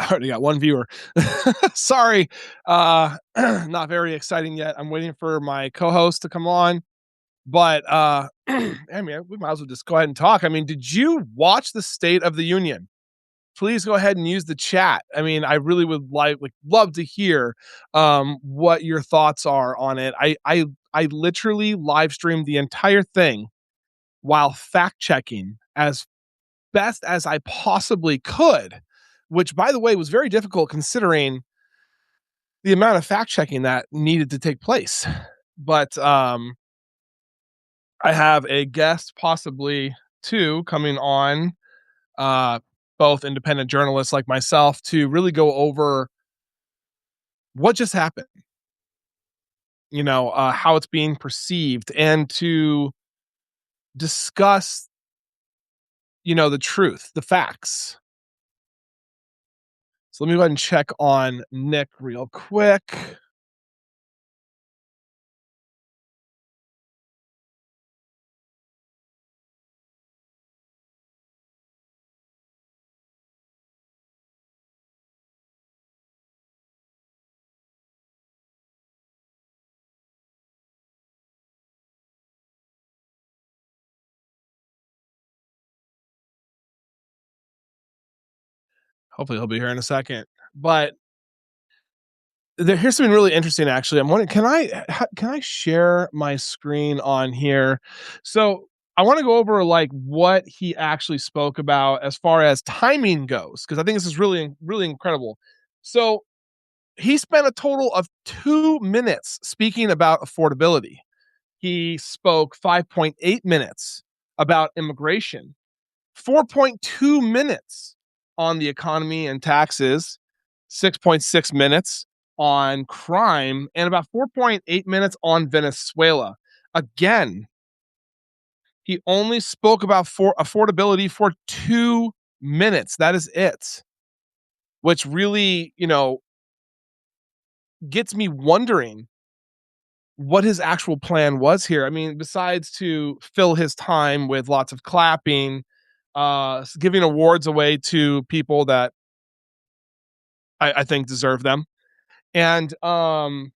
I already got one viewer. Sorry, not very exciting yet. I'm waiting for my co-host to come on, but I mean, we might as well just go ahead and talk. I mean, did you watch the State of the Union? Please go ahead and use the chat. I mean, I really would like love to hear what your thoughts are on it. I literally live streamed the entire thing while fact checking as best as I possibly could, which by the way was very difficult considering the amount of fact checking that needed to take place. But I have a guest, possibly two, coming on, uh, both independent journalists like myself, to really go over what just happened, how it's being perceived, and to discuss, the truth, the facts. So let me go ahead and check on Nick real quick. Hopefully he'll be here in a second. But here's something really interesting. Actually, I'm wondering, can I share my screen on here? So I want to go over like what he actually spoke about as far as timing goes, because I think this is really incredible. So he spent a total of 2 minutes speaking about affordability. He spoke 5.8 minutes about immigration, 4.2 minutes on the economy and taxes, 6.6 minutes on crime, and about 4.8 minutes on Venezuela. Again, he only spoke about affordability for 2 minutes. That is it. Which really, gets me wondering what his actual plan was here. I mean, besides to fill his time with lots of clapping, giving awards away to people that I think deserve them. And but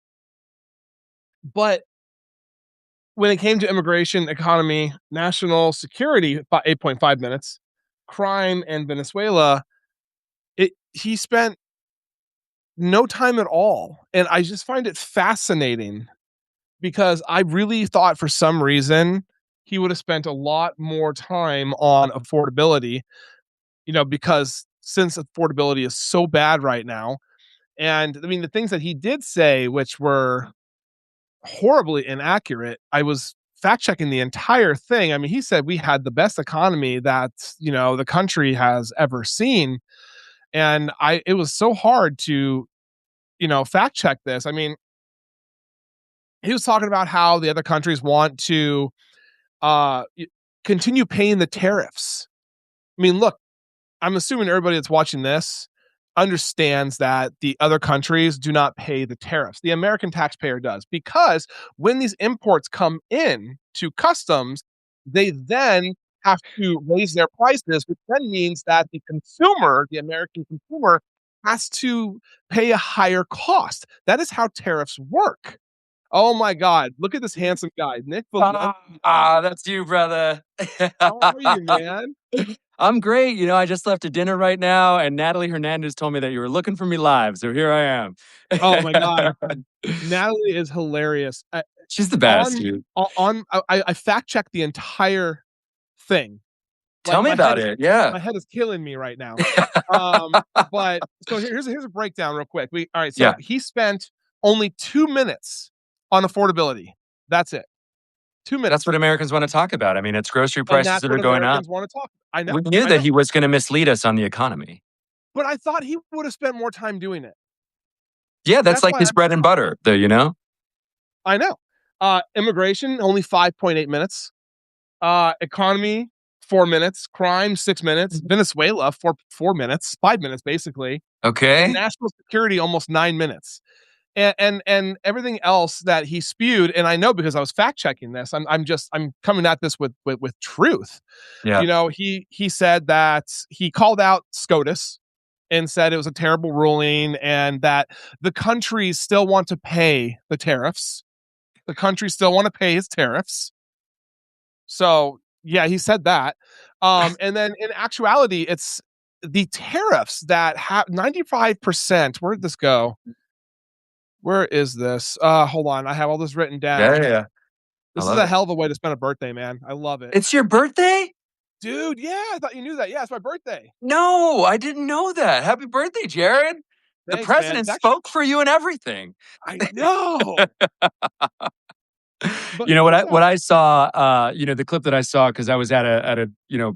when it came to immigration, economy, national security, 8.5 minutes, crime, and Venezuela, he spent no time at all. And I just find it fascinating because I really thought for some reason he would have spent a lot more time on affordability, because since affordability is so bad right now. And I mean, the things that he did say, which were horribly inaccurate, I was fact checking the entire thing. I mean, he said we had the best economy that, the country has ever seen. And it was so hard to, fact check this. I mean, he was talking about how the other countries want to continue paying the tariffs. I mean, look, I'm assuming everybody that's watching this understands that the other countries do not pay the tariffs. The American taxpayer does, because when these imports come in to customs, they then have to raise their prices, which then means that the consumer, the American consumer, has to pay a higher cost. That is how tariffs work. Oh my God. Look at this handsome guy, Nick Valencia. That's you, brother. How are you, man? I'm great. I just left a dinner right now, and Natalie Hernandez told me that you were looking for me live, so here I am. Oh my God. Natalie is hilarious. She's the best, dude. I fact checked the entire thing. Tell me about it. Yeah. My head is killing me right now. But so here's a breakdown real quick. All right. So he spent only 2 minutes on affordability. That's it. 2 minutes. That's what Americans want to talk about. I mean, it's grocery prices that are going up. Want to talk. I know. We knew that he was going to mislead us on the economy. But I thought he would have spent more time doing it. Yeah, that's like his bread and butter, though, I know. Immigration, only 5.8 minutes. Economy, 4 minutes. Crime, 6 minutes. Venezuela, 4 minutes. 5 minutes, basically. Okay. And national security, almost 9 minutes. And everything else that he spewed, and I know because I was fact checking this. I'm coming at this with truth. Yeah. He said that he called out SCOTUS and said it was a terrible ruling and that the countries still want to pay the tariffs. The countries still want to pay his tariffs. So yeah, he said that. And then in actuality, it's the tariffs that have 95%. Where did this go? Where is this? Hold on. I have all this written Yeah, down. yeah, yeah. I This is love a it. hell of a way to spend a birthday, man. I love it. It's your birthday? Dude, yeah, I thought you knew that. Yeah, it's my birthday. No, I didn't know that. Happy birthday, Jared. The Thanks, man. president It's actually spoke for you and everything. I know. But You know what I yeah. what I saw, the clip that I saw because I was at a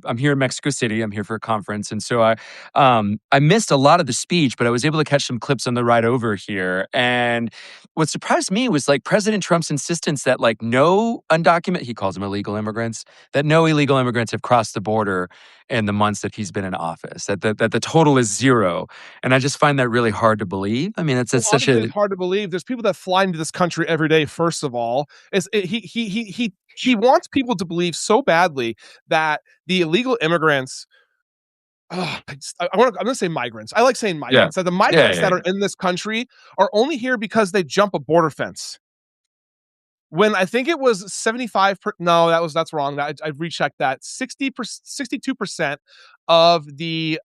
I'm here in Mexico City. I'm here for a conference, and so I missed a lot of the speech, but I was able to catch some clips on the ride over here. And what surprised me was like President Trump's insistence that like no undocumented, he calls them illegal immigrants, that no illegal immigrants have crossed the border in the months that he's been in office. That the total is zero, and I just find that really hard to believe. I mean, Well, it's such obviously, a it's hard to believe. There's people that fly into this country every day. First of all, he wants people to believe so badly that the illegal immigrants. I'm going to say migrants. I like saying yeah migrants. That the yeah migrants yeah that are yeah. in this country are only here because they jump a border fence. When I think it was 75 no, that's wrong. That I rechecked that. 62% of the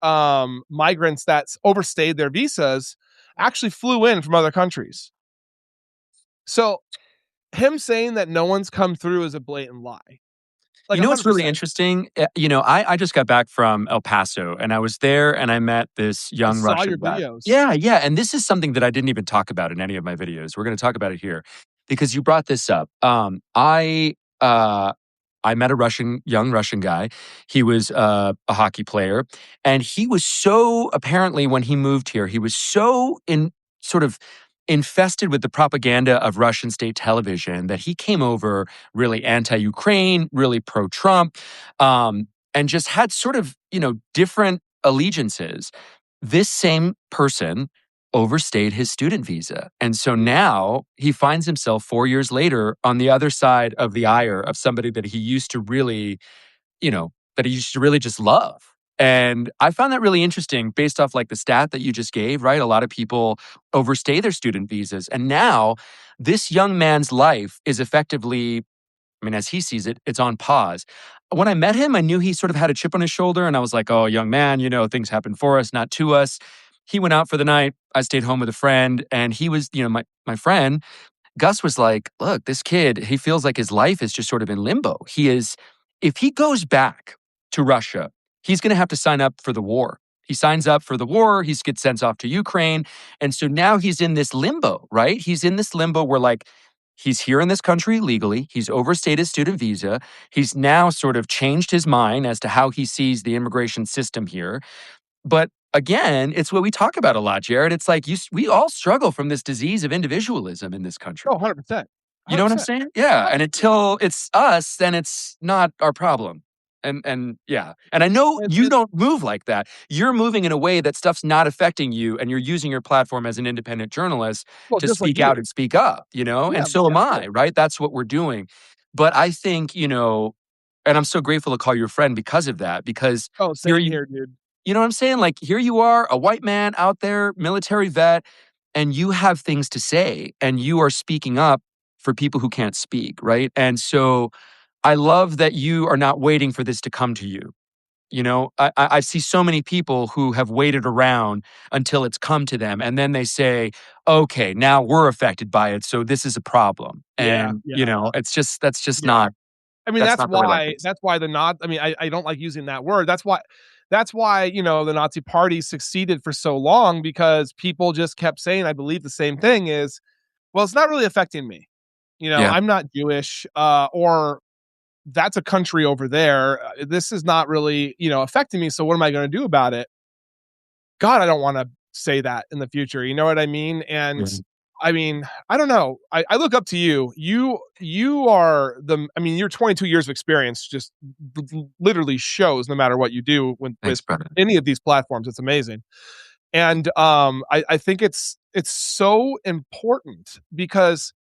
migrants that overstayed their visas actually flew in from other countries. So him saying that no one's come through is a blatant lie. Like You know what's really 100%. interesting? I just got back from El Paso and I was there and I met this I young saw Russian your guy. videos. Yeah, yeah. And this is something that I didn't even talk about in any of my videos. We're going to talk about it here because you brought this up. I met a young Russian guy. He was a hockey player, and he was so apparently when he moved here, he was so in sort of infested with the propaganda of Russian state television that he came over really anti-Ukraine, really pro-Trump, and just had sort of different allegiances. This same person overstayed his student visa. And so Mm. now he finds himself 4 years later on the other side of the ire of somebody that he used to really, that he used to really just love. And I found that really interesting based off like the stat that you just gave, right? A lot of people overstay their student visas. And now this young man's life is effectively, I mean, as he sees it, it's on pause. When I met him, I knew he sort of had a chip on his shoulder, and I was like, oh, young man, things happen for us, not to us. He went out for the night. I stayed home with a friend, and he was, my friend, Gus was like, look, this kid, he feels like his life is just sort of in limbo. If he goes back to Russia, he's going to have to sign up for the war. He signs up for the war, he gets sent off to Ukraine. And so now he's in this limbo, right? He's in this limbo where, like, he's here in this country legally. He's overstayed his student visa. He's now sort of changed his mind as to how he sees the immigration system here. But again, it's what we talk about a lot, Jared. It's like we all struggle from this disease of individualism in this country. Oh, 100%. You know what I'm 100%. saying? Yeah. And 100%. until it's us, then it's not our problem. And yeah. And I know you And don't move like that. You're moving in a way that stuff's not affecting you, and you're using your platform as an independent journalist well, to just like speak out you. and speak up, Yeah, and so yeah, am of course. I, right? That's what we're doing. But I think, and I'm so grateful to call you a friend because of that, because Oh, here same you here, dude. you know what I'm saying? Like, here you are, a white man out there, military vet, and you have things to say, and you are speaking up for people who can't speak, right? And so I love that you are not waiting for this to come to you. I see so many people who have waited around until it's come to them, and then they say, "Okay, now we're affected by it, so this is a problem." Yeah, And yeah, that's just yeah. not I mean, that's not the way life is. that's why the not I mean, I don't like using that word. That's why, the Nazi party succeeded for so long because people just kept saying, I believe the same thing is, well, it's not really affecting me. Yeah, I'm not Jewish, or that's a country over there. This is not really, affecting me. So what am I going to do about it? God, I don't want to say that in the future. You know what I mean? And yeah. I mean, I don't know. I look up to you. You are your 22 years of experience just literally shows no matter what you do Thanks, with brother. any of these platforms. It's amazing. And I think it's so important because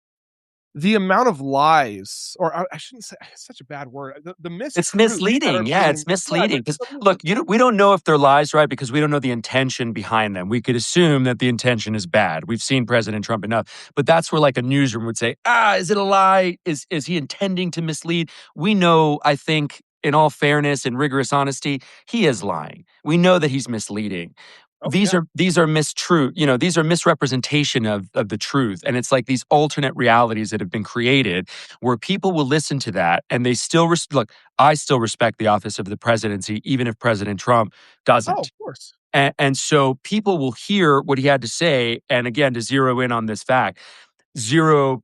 the amount of lies, or I shouldn't say, it's such a bad word, the It's mistruths that are misleading. Yeah, being, it's yeah, misleading because look, we don't know if they're lies, right? Because we don't know the intention behind them. We could assume that the intention is bad. We've seen President Trump enough, but that's where like a newsroom would say, "Ah, is it a lie? Is he intending to mislead?" We know, I think, in all fairness and rigorous honesty, he is lying. We know that he's misleading. oh yeah, These are mistruth, these are misrepresentation of the truth. And it's like these alternate realities that have been created where people will listen to that and they still look, I still respect the office of the presidency, even if President Trump oh doesn't. of course, And so people will hear what he had to say. And again, to zero in on this fact, zero,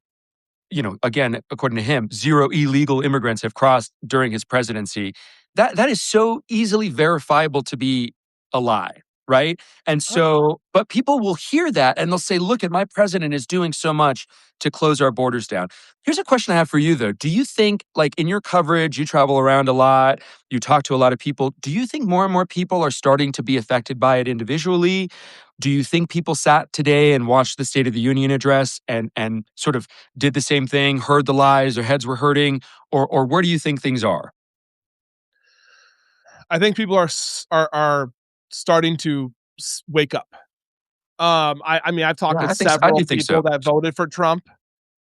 again, according to him, zero illegal immigrants have crossed during his presidency. That is so easily verifiable to be a lie, right? And uh, so, but people will hear that and they'll say, look at my president is doing so much to close our borders down. Here's a question I have for you though. Do you think, like in your coverage, you travel around a lot, you talk to a lot of people, do you think more and more people are starting to be affected by it individually? Do you think people sat today and watched the State of the Union address and sort of did the same thing, heard the lies, their heads were hurting, or where do you think things are? I think people are starting to wake up. I mean, I've talked Yeah, to I think so. I several do think people so. that voted for Trump,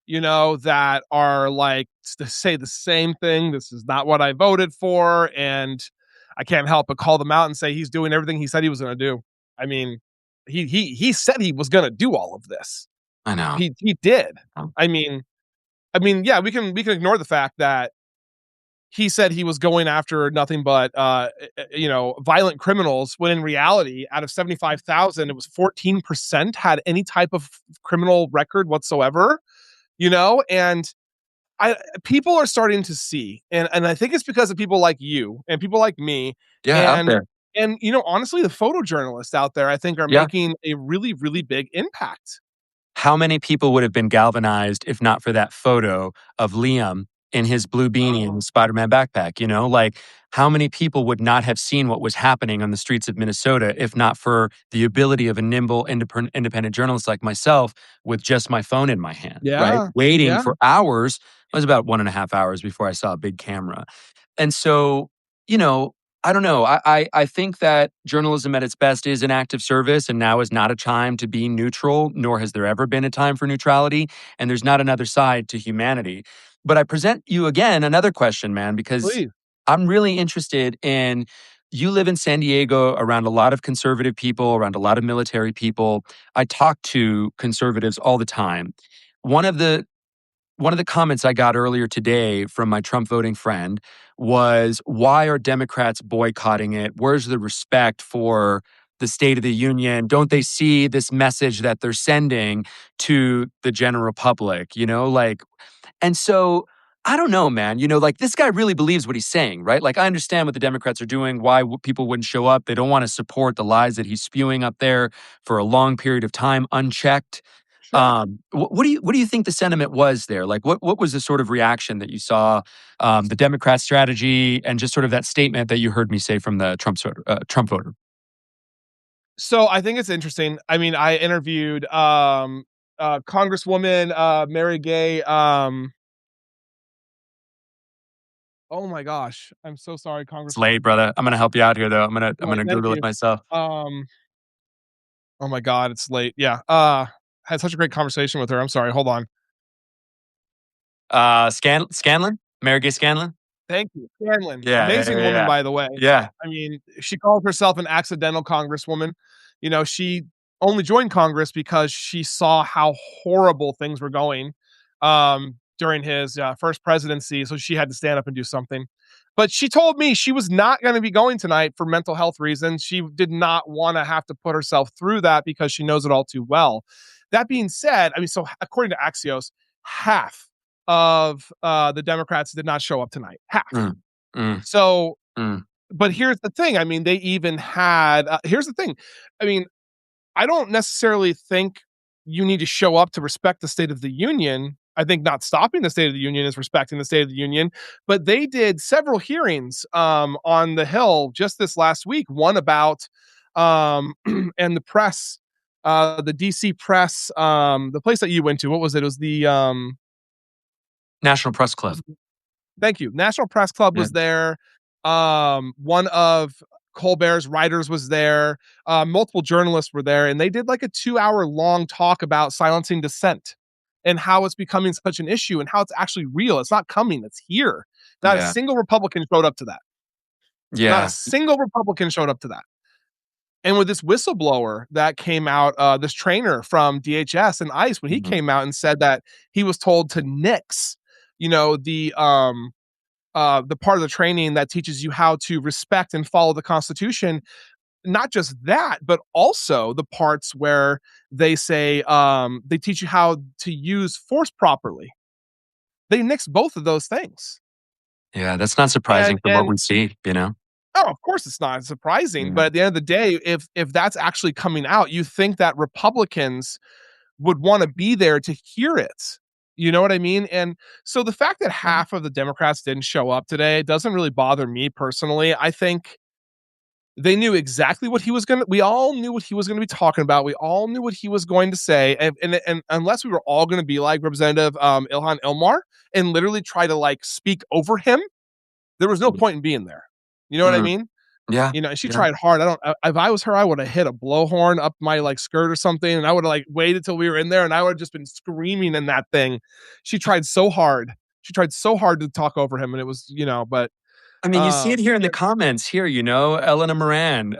that are like to say the same thing. This is not what I voted for, and I can't help but call them out and say he's doing everything he said he was going to do. I mean, he said he was going to do all of this. I know. He did. Um, I mean, yeah, we can ignore the fact that he said he was going after nothing but violent criminals, when in reality, out of 75,000, it was 14% had any type of criminal record whatsoever. And I people are starting to see, and I think it's because of people like you and people like me, yeah, out and there. honestly, the photojournalists out there, I think, are Yeah. making a really, really big impact. How many people would have been galvanized if not for that photo of Liam in his blue beanie and Oh, the Spider-Man backpack, Like, how many people would not have seen what was happening on the streets of Minnesota if not for the ability of a nimble, independent journalist like myself with just my phone in my hand, right? yeah, Waiting yeah, for hours. It was about 1.5 hours before I saw a big camera. And so, you know, I don't know. I think that journalism at its best is an act of service, and now is not a time to be neutral, nor has there ever been a time for neutrality. And there's not another side to humanity. But I present you again another question, man, because please. I'm really interested in you live in San Diego around a lot of conservative people, around a lot of military people. I talk to conservatives all the time. One of the one of the comments I got earlier today from my Trump voting friend was, why are Democrats boycotting it? Where's the respect for the State of the Union? Don't they see this message that they're sending to the general public? And so I don't know, man. Like this guy really believes what he's saying, right? Like I understand what the Democrats are doing, why people wouldn't show up. They don't want to support the lies that he's spewing up there for a long period of time unchecked. Sure. What do you think the sentiment was there? Like, what was the sort of reaction that you saw, the Democrat strategy, and just sort of that statement that you heard me say from the Trump voter? So I think it's interesting. I mean, I interviewed Congresswoman Mary Gay. Oh my gosh, I'm so sorry, It's late, Congresswoman. brother. I'm gonna help you out here, though. I'm Right, gonna thank Google it you. myself. Um, oh my God, it's late. Yeah. Had such a great conversation with her. I'm sorry. Hold on. Scanlon, Mary Gay Scanlon. Thank you. Scanlon, Yeah, yeah, amazing yeah, woman, yeah, by the way. yeah. I mean, she called herself an accidental congresswoman. She only joined Congress because she saw how horrible things were going during his first presidency. So she had to stand up and do something. But she told me she was not going to be going tonight for mental health reasons. She did not want to have to put herself through that because she knows it all too well. That being said, I mean, so according to Axios, half of the Democrats did not show up tonight. Half. Mm, mm, So, mm. but here's the thing. I mean, they even had. Here's the thing. I mean, I don't necessarily think you need to show up to respect the State of the Union. I think not stopping the State of the Union is respecting the State of the Union. But they did several hearings on the Hill just this last week. One about and the press, the DC press, the place that you went to. What was it? It was the National Press Club. Thank you. National Press Club Yeah. was there. One of Colbert's writers was there. Multiple journalists were there, and they did like a 2 hour long talk about silencing dissent and how it's becoming such an issue and how it's actually real. It's not coming, it's here. Not a Yeah. single Republican showed up to that. Not a Yeah. single Republican showed up to that. And with this whistleblower that came out, this trainer from DHS and ICE, when he Mhm. came out and said that he was told to nix, you know, the part of the training that teaches you how to respect and follow the Constitution. Not just that, but also the parts where they say they teach you how to use force properly. They nix both of those things. Yeah, that's not And surprising from what and we see, you know? oh, of course it's not surprising, Yeah. but at the end of the day, if that's actually coming out, you think that Republicans would want to be there to hear it. You know what I mean? And so the fact that half of the Democrats didn't show up today doesn't really bother me personally. I think they knew exactly what he was going to, we all knew what he was going to be talking about. We all knew what he was going to say. And unless we were all going to be like Representative Ilhan Ilmar and literally try to like speak over him, there was no point in being there. You know what I Mm. mean? Yeah. You know, and she Yeah. tried hard. If I was her, I would have hit a blowhorn up my like skirt or something, and I would have like waited till we were in there, and I would have just been screaming in that thing. She tried so hard. She tried so hard to talk over him, and it was, you know, but I mean, you see it here in the yeah, comments here, you know, Elena Moran.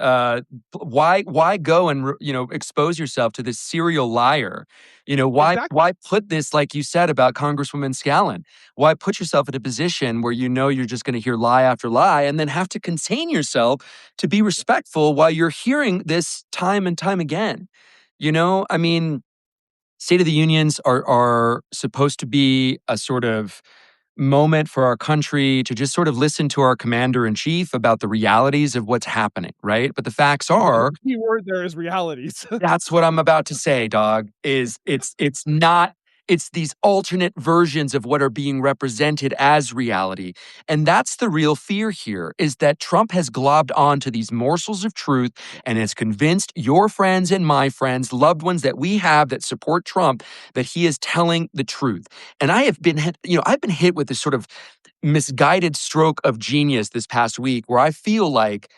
Why go and expose yourself to this serial liar? You know, exactly. why put this like you said about Congresswoman Scallon? Why put yourself in a position where you know you're just going to hear lie after lie, and then have to contain yourself to be respectful while you're hearing this time and time again? You know, I mean, State of the Unions are supposed to be a sort of moment for our country to just sort of listen to our commander in chief about the realities of what's happening, right? But the facts The are key word there is realities. that's what I'm about to say, dog, is it's not it's these alternate versions of what are being represented as reality. And that's the real fear here is that Trump has globbed onto these morsels of truth and has convinced your friends and my friends, loved ones that we have that support Trump, that he is telling the truth. And I have been I've been hit with this sort of misguided stroke of genius this past week where I feel like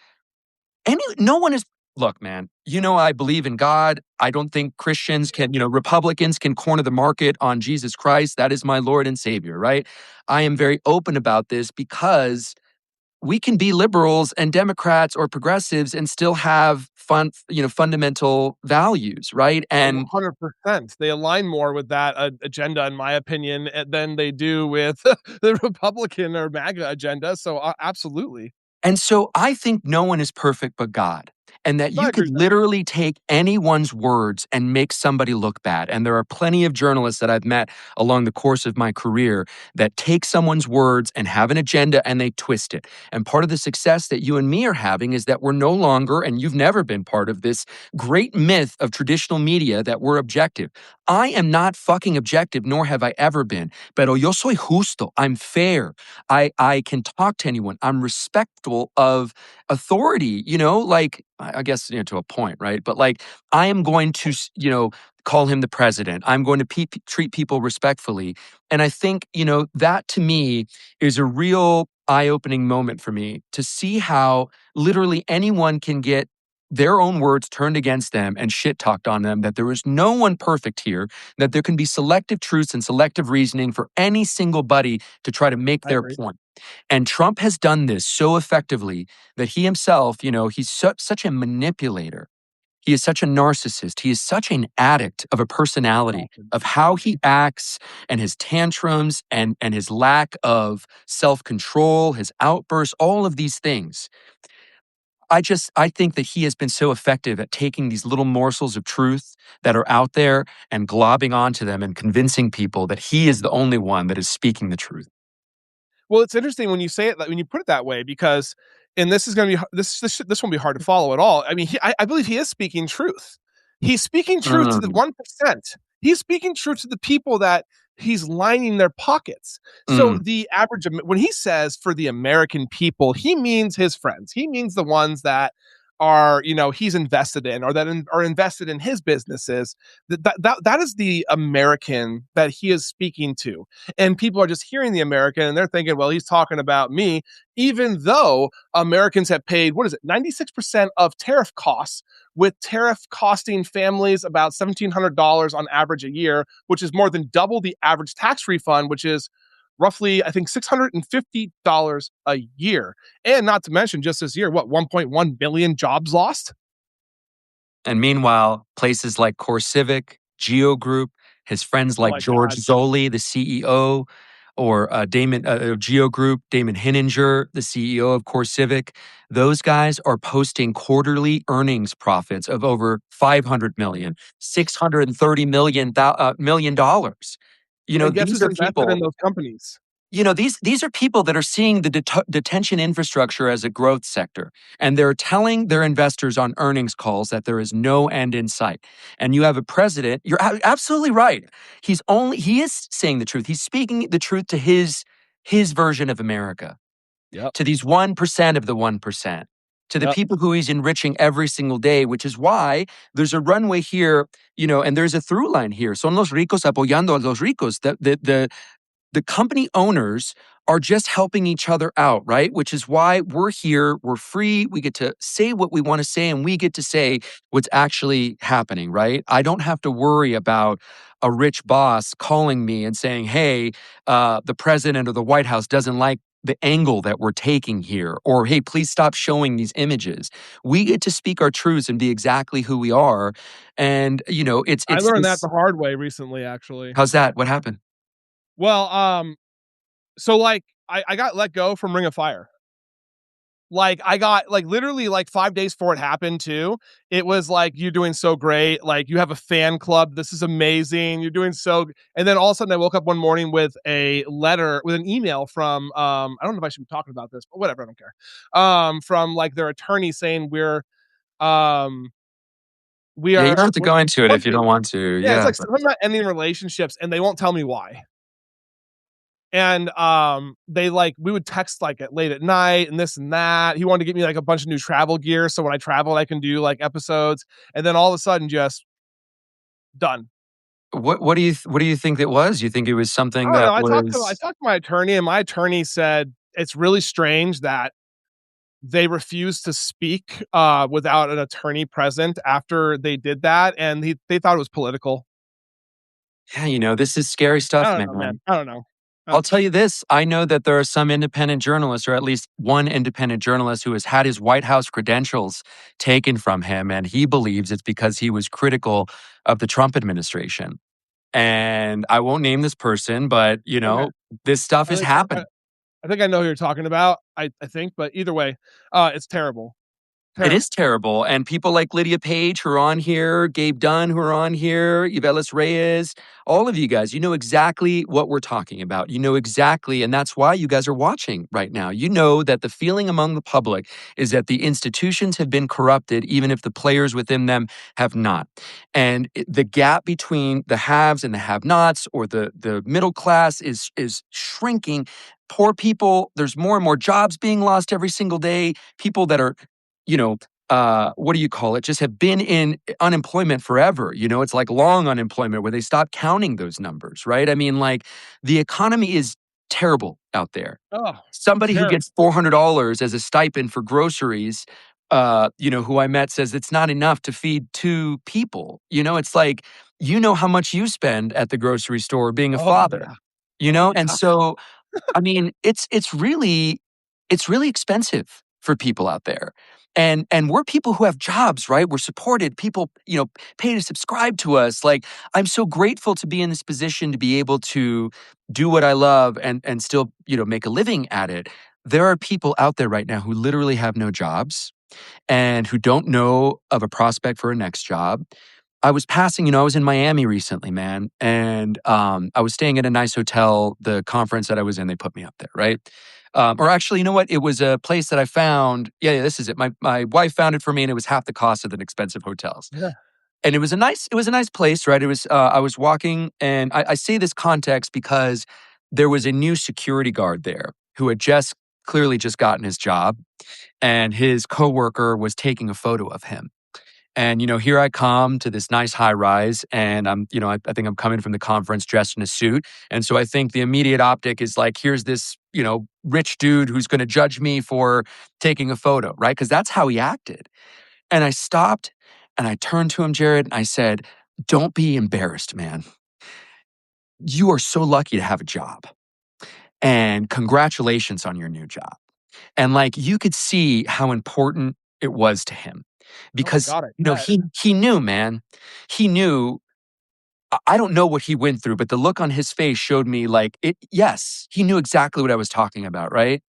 no one is look, man, you know, I believe in God. I don't think Christians can, Republicans can corner the market on Jesus Christ. That is my Lord and Savior, right? I am very open about this because we can be liberals and Democrats or progressives and still have fundamental values, right? And 100%. They align more with that agenda, in my opinion, than they do with the Republican or MAGA agenda. So, absolutely. And so I think no one is perfect but God, and that No, I you agree could with that. literally take anyone's words and make somebody look bad. And there are plenty of journalists that I've met along the course of my career that take someone's words and have an agenda and they twist it. And part of the success that you and me are having is that we're no longer, and you've never been part of this great myth of traditional media that we're objective. I am not fucking objective, nor have I ever been. Pero yo soy justo. I'm fair. I can talk to anyone. I'm respectful of authority, like I guess to a point, right? But like I am going to call him the president. I'm going to treat people respectfully. And I think, that to me is a real eye-opening moment for me to see how literally anyone can get their own words turned against them and shit talked on them, that there is no one perfect here, that there can be selective truths and selective reasoning for any single buddy to try to make I their agree. point. And Trump has done this so effectively that he himself, he's such a manipulator. He is such a narcissist. He is such an addict of a personality, Often. of how he acts and his tantrums and his lack of self control, his outbursts, all of these things. I think that he has been so effective at taking these little morsels of truth that are out there and globbing onto them and convincing people that he is the only one that is speaking the truth. Well, it's interesting when you say it, when you put it that way, because, and this is going to be this won't be hard to follow at all. I mean, I believe he is speaking truth. He's speaking truth to the Mm, 1%. He's speaking truth to the people that he's lining their pockets. So mm, the average, when he says for the American people, he means his friends. He means the ones that are, he's invested in, or are invested in his businesses. That is the American that he is speaking to, and people are just hearing the American and they're thinking, well, he's talking about me, even though Americans have paid, what is it, 96% of tariff costs, with tariff costing families about $1,700 on average a year, which is more than double the average tax refund, which is roughly, I think, $650 a year. And not to mention, just this year, what, 1.1 billion jobs lost? And meanwhile, places like CoreCivic, Geo Group, his friends Oh like my George God. Zoli, the CEO, or Geo Group, Damon Hinninger, the CEO of CoreCivic, those guys are posting quarterly earnings profits of over 500 million, $630 million dollars. And guess These who's are invested in people those companies? these are people that are seeing the detention infrastructure as a growth sector, and they're telling their investors on earnings calls that there is no end in sight. And you have a president, you're absolutely right. He is saying the truth. He's speaking the truth to his version of America, Yep. to these 1% of the 1%, to the Yep. people who he's enriching every single day, which is why there's a runway here, and there's a through line here. Son los ricos apoyando a los ricos. The company owners are just helping each other out, right? Which is why we're here. We're free. We get to say what we want to say, and we get to say what's actually happening, right? I don't have to worry about a rich boss calling me and saying, hey, the president or the White House doesn't like the angle that we're taking here, or hey, please stop showing these images. We get to speak our truths and be exactly who we are. And, I it's learned that this. the hard way recently, actually. How's that? What happened? Well, so like I got let go from Ring of Fire. Like I got like literally like 5 days before it happened too. It was like, you're doing so great. Like, you have a fan club. This is amazing. You're doing so. And then all of a sudden I woke up one morning with a letter, with an email from I don't know if I should be talking about this, but whatever, I don't care. From like their attorney saying um we Yeah, you are don't have to go into it if you something. don't want to. Yeah, it's Yeah. like something about ending relationships, and they won't tell me why. And they like, we would text like at late at night and this and that. He wanted to get me like a bunch of new travel gear, so when I travel I can do like episodes. And then all of a sudden, just done. What do you think it was? You think it was I something don't know. that I was. talked to my attorney, and my attorney said it's really strange that they refused to speak without an attorney present after they did that, and they thought it was political. Yeah, this is scary I stuff, don't know, man. man. I don't know. I'll tell you this. I know that there are some independent journalists, or at least one independent journalist, who has had his White House credentials taken from him, and he believes it's because he was critical of the Trump administration. And I won't name this person, but Okay. this stuff I is think happening. I think I know who you're talking about. I think, but either way, it's terrible. It is Terrible. terrible. And people like Lydia Page who are on here, Gabe Dunn who are on here, Yvelis Reyes, all of you guys, you know exactly what we're talking about. You know exactly, and that's why you guys are watching right now. You know that the feeling among the public is that the institutions have been corrupted, even if the players within them have not. And the gap between the haves and the have-nots, or the middle class, is shrinking. Poor people, there's more and more jobs being lost every single day. People that are you know, what do you call it? Just have been in unemployment forever. It's like long unemployment where they stop counting those numbers, right? I mean, like, the economy is terrible out there. Oh, Somebody who terrible. gets $400 as a stipend for groceries, who I met, says it's not enough to feed two people. It's like, how much you spend at the grocery store being a Oh father, yeah. Oh my and god. so I mean, it's really expensive for people out there. And we're people who have jobs, right? We're supported. People, pay to subscribe to us. Like, I'm so grateful to be in this position to be able to do what I love and still, make a living at it. There are people out there right now who literally have no jobs and who don't know of a prospect for a next job. I was passing, I was in Miami recently, man, and I was staying at a nice hotel. The conference that I was in, they put me up there, right? Or actually, you know what? It was a place that I found. Yeah, this is it. My wife found it for me, and it was half the cost of the expensive hotels. Yeah. And it was a nice place, right? It was. I was walking, and I say this context because there was a new security guard there who had just clearly just gotten his job, and his coworker was taking a photo of him. And, here I come to this nice high rise, and I think I'm coming from the conference dressed in a suit. And so I think the immediate optic is like, here's this, rich dude who's going to judge me for taking a photo, right? Because that's how he acted. And I stopped and I turned to him, Jared, and I said, don't be embarrassed, man. You are so lucky to have a job. And congratulations on your new job. And like you could see how important it was to him Oh my because god, I bet. he knew, man. He knew. I don't know what he went through, but the look on his face showed me like it. Yes, he knew exactly what I was talking about, right?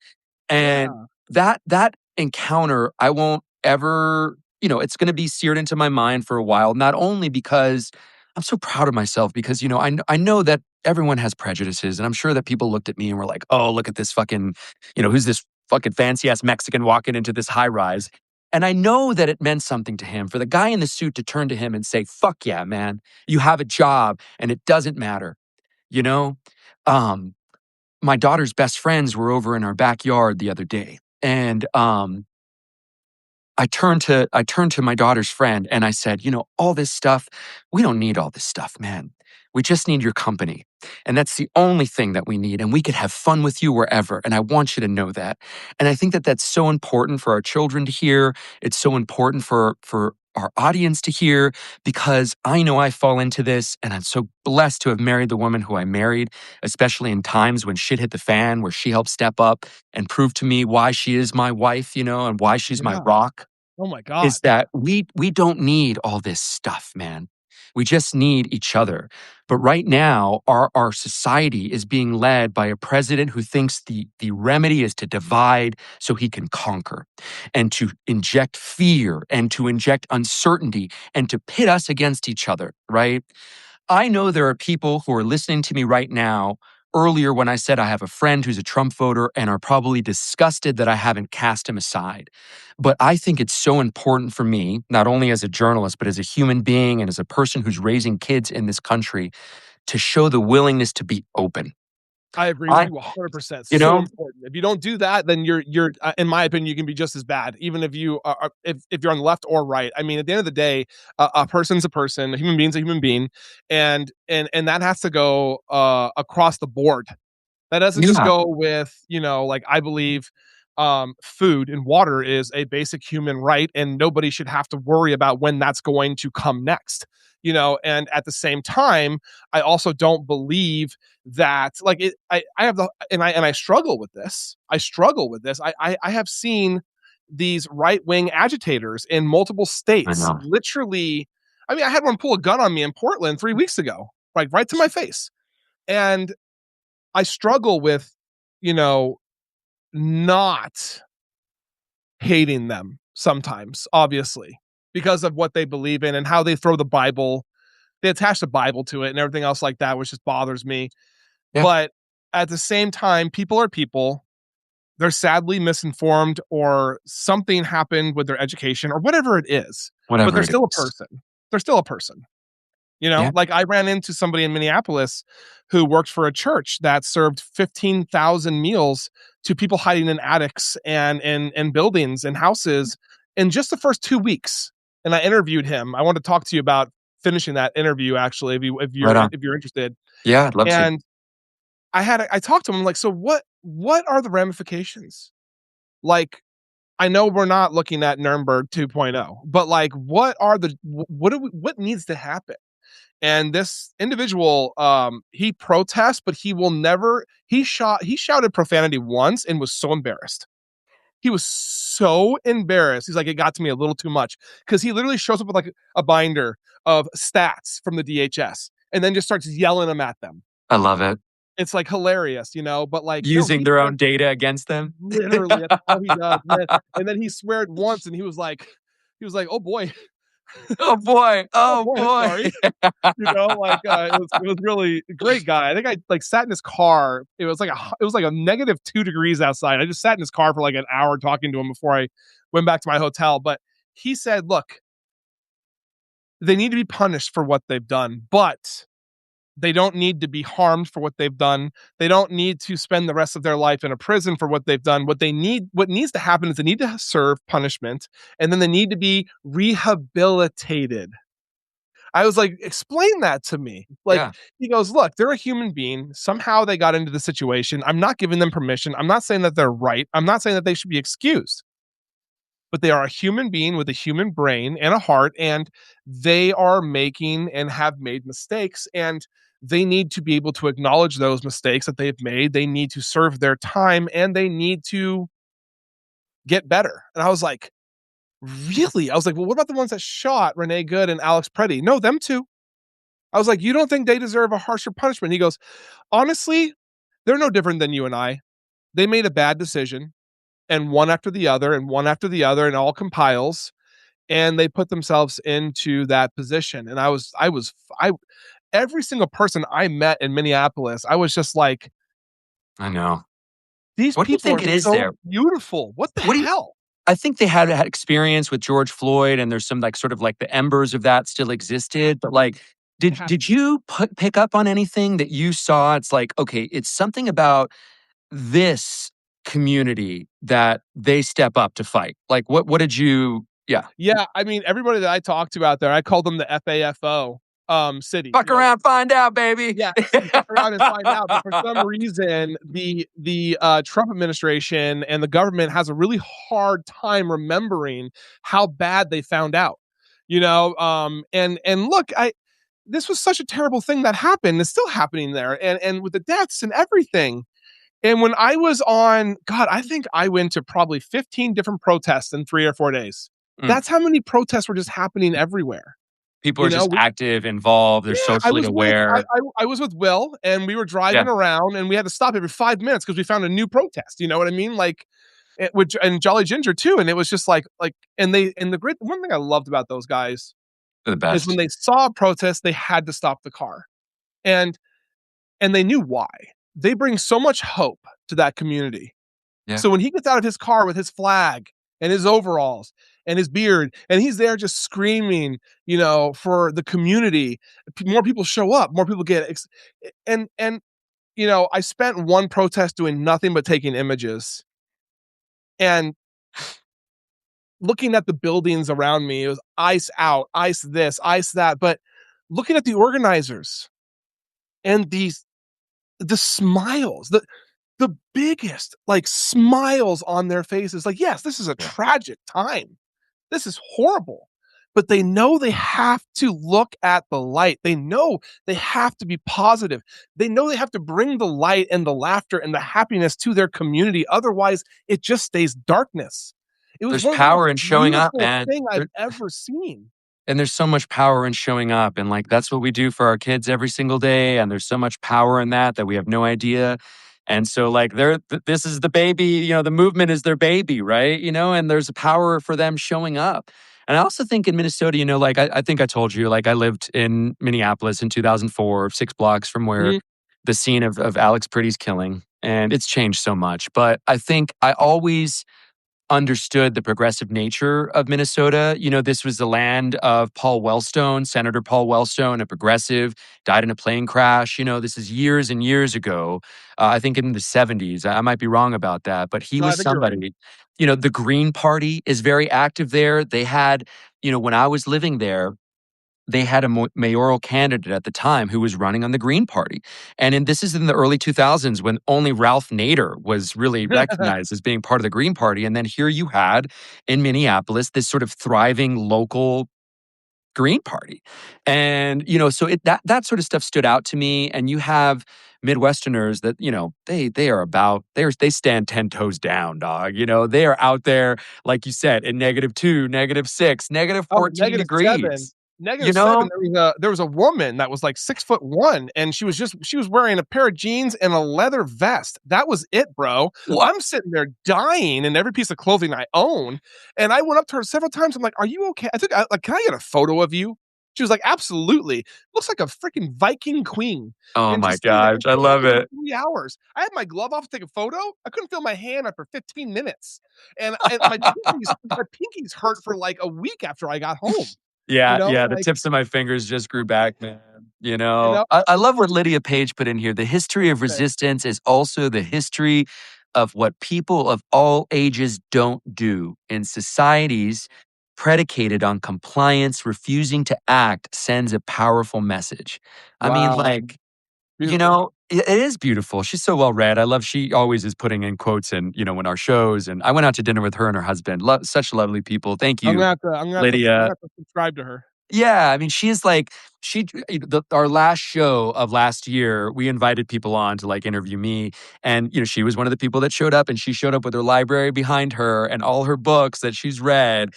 And Yeah. that encounter, I won't ever, it's going to be seared into my mind for a while. Not only because I'm so proud of myself, because I know that everyone has prejudices, and I'm sure that people looked at me and were like, "Oh, look at this fucking, who's this fucking fancy ass Mexican walking into this high rise." And I know that it meant something to him for the guy in the suit to turn to him and say, "Fuck yeah, man, you have a job, and it doesn't matter." You know, um, my daughter's best friends were over in our backyard the other day, and I turned to my daughter's friend and I said, all this stuff, we don't need all this stuff, man. We just need your company. And that's the only thing that we need. And we could have fun with you wherever. And I want you to know that. And I think that that's so important for our children to hear. It's so important for our audience to hear, because I know I fall into this, and I'm so blessed to have married the woman who I married, especially in times when shit hit the fan, where she helped step up and prove to me why she is my wife, and why she's my Yeah. rock. Oh my Is god. that we don't need all this stuff, man. We just need each other. But right now, our society is being led by a president who thinks the remedy is to divide so he can conquer, and to inject fear, and to inject uncertainty, and to pit us against each other, right? I know there are people who are listening to me right now, earlier when I said I have a friend who's a Trump voter, and are probably disgusted that I haven't cast him aside. But I think it's so important for me, not only as a journalist, but as a human being and as a person who's raising kids in this country, to show the willingness to be open. I agree with I, you 100%. you So know, important. If you don't do that, then you're in my opinion, you can be just as bad, even if you are if you're on the left or right. I mean, at the end of the day, a person's a person, a human being's a human being, and that has to go across the board. That doesn't just yeah, go with, like I believe food and water is a basic human right, and nobody should have to worry about when that's going to come next. And at the same time, I also don't believe that like I have the and I struggle with this. I struggle with this. I have seen these right wing agitators in multiple I states know. literally. I mean, I had one pull a gun on me in Portland 3 weeks ago, like right to my face. And I struggle with, you know, not hating them sometimes, obviously, because of what they believe in and how they throw the Bible. They attach the Bible to it and everything else like that, which just bothers me. Yeah, But at the same time, people are people. They're sadly misinformed, or something happened with their education or whatever it is, but whatever they're it still a is. person. They're still a person. Yeah, Like I ran into somebody in Minneapolis who worked for a church that served 15,000 meals to people hiding in attics and buildings and houses in just the first 2 weeks. And I interviewed him. I want to talk to you about finishing that interview, actually, right on. if you're interested. Yeah, I'd love to. And I talked to him, I'm like, so what are the ramifications? Like, I know we're not looking at Nuremberg 2.0, but like, what needs to happen? And this individual, he protests, but he will never. He shouted profanity once and was so embarrassed. He was so embarrassed. He's like, it got to me a little too much, because he literally shows up with like a binder of stats from the DHS and then just starts yelling them at them. I love it. It's like hilarious, but like, no, Using he their said own data against them. literally that's all he does. And then he sweared once, and he was like, oh boy, Oh boy. oh Oh boy, I'm boy. sorry. Like it was really a great guy. I think I like sat in his car. It was like a -2 degrees outside. I just sat in his car for like an hour talking to him before I went back to my hotel. But he said, "Look, they need to be punished for what they've done, but They don't need to be harmed for what they've done. They don't need to spend the rest of their life in a prison for what they've done. What needs to happen is they need to serve punishment, and then they need to be rehabilitated. I was like, explain that to me. Like, Yeah, he goes, look, they're a human being. Somehow they got into the situation. I'm not giving them permission. I'm not saying that they're right. I'm not saying that they should be excused, but they are a human being with a human brain and a heart, and they are making and have made mistakes. And they need to be able to acknowledge those mistakes that they've made. They need to serve their time and they need to get better. And I was like, really? I was like, well, what about the ones that shot Renee Good and Alex Preddy? No, them too. I was like, you don't think they deserve a harsher punishment? He goes, honestly, they're no different than you and I. They made a bad decision, and one after the other, and one after the other, and all compiles, and they put themselves into that position. And I, every single person I met in Minneapolis, I was just like, I know. these What do you people think are it is so there? beautiful. What the What do you hell? I think they had experience with George Floyd, and there's some, like, sort of, like, the embers of that still existed, but, like, It did has did you pick up on anything that you saw? It's like, "Okay, it's something about this community that they step up to fight." Like, what did you yeah. Yeah, I mean, everybody that I talked to out there, I call them the FAFO city. Fuck around, find out, baby. Yeah, you fuck around and find out. But for some reason, the Trump administration and the government has a really hard time remembering how bad they found out. And look, I this was such a terrible thing that happened. It's still happening there, and with the deaths and everything. And when I was on, God, I think I went to probably 15 different protests in 3 or 4 days. Mm. That's how many protests were just happening everywhere. People You are know, just active, involved, they're yeah, socially aware. I was with Will, and we were Yeah, driving around, and we had to stop every 5 minutes because we found a new protest, you know what I mean? Like, which and Jolly Ginger too, and it was just like and they and the great one thing I loved about those guys they're the is when best. they saw a protest, they had to stop the car, and they knew why. They bring so much hope to that community. Yeah. So when he gets out of his car with his flag and his overalls and his beard, and he's there just screaming, for the community, more people show up, more people get and I spent one protest doing nothing but taking images and looking at the buildings around me. It was ice out, ice this, ice that, but looking at the organizers and the smiles, the biggest like smiles on their faces, like, yes, this is a Yeah. tragic time, this is horrible, but they know they have to look at the light. They know they have to be positive. They know they have to bring the light and the laughter and the happiness to their community, otherwise it just stays darkness. It was There's one of the most power in showing up, beautiful man. thing I've ever seen. And there's so much power in showing up, and, like, that's what we do for our kids every single day, and there's so much power in that we have no idea. And so, like, this is the baby, the movement is their baby, right? And there's a power for them showing up. And I also think in Minnesota, like, I think I told you, like, I lived in Minneapolis in 2004, 6 blocks from where Mhm. the scene of Alex Pretty's killing, and it's changed so much. But I think I always understood the progressive nature of Minnesota. This was the land of Paul Wellstone, Senator Paul Wellstone, a progressive, died in a plane crash. This is years and years ago. I think in the 70s. I might be wrong about that, but he No, I was think you're right. somebody. The Green Party is very active there. They had, when I was living there, they had a mayoral candidate at the time who was running on the Green Party. And this is in the early 2000s when only Ralph Nader was really recognized as being part of the Green Party. And then here you had in Minneapolis this sort of thriving local Green Party. And, so that sort of stuff stood out to me. And you have Midwesterners that, they are they stand 10 toes down, dog. They are out there, like you said, in -2, -6, Oh, -14 -7. degrees. You -7, know? there was a woman that was, like, 6'1", and she was wearing a pair of jeans and a leather vest. That was it, bro. What? I'm sitting there dying in every piece of clothing I own, and I went up to her several times. I'm like, "Are you okay?" Like, "Can I get a photo of you?" She was like, "Absolutely. Looks like a freaking Viking queen." Oh And my just sitting there gosh, and I posing love for it. 3 hours. I had my glove off to take a photo. I couldn't feel my hand after 15 minutes, and my pinkies hurt for, like, a week after I got home. Yeah, yeah, the Like, tips of my fingers just grew back, man. You know? I love what Lydia Page put in here. The history of resistance is also the history of what people of all ages don't do in societies predicated on compliance. Refusing to act sends a powerful message. I mean, Wow. like, Beautiful. it is beautiful. She's so well read. I love she always is putting in quotes and, in our shows. And I went out to dinner with her and her husband. Such lovely people. Thank you, I'm Lydia. gonna have to subscribe to her. Yeah, I mean, she is like our last show of last year, we invited people on to like interview me, and she was one of the people that showed up, and she showed up with her library behind her and all her books that she's read,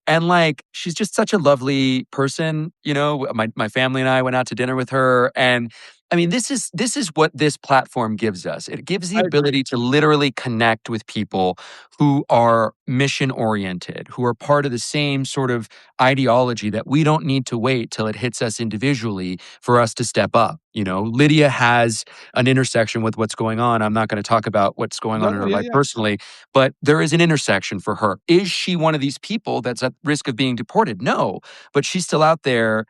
and like she's just such a lovely person. My family and I went out to dinner with her, and I mean, this is what this platform gives us. It gives the I agree. ability to literally connect with people who are mission oriented, who are part of the same sort of ideology that we don't need to wait till it hits us individually for us to step up. Lydia has an intersection with what's going on. I'm not going to talk about what's going No, on in no, her yeah, life yeah. personally, but there is an intersection for her. Is she one of these people that's at risk of being deported? No, but she's still out there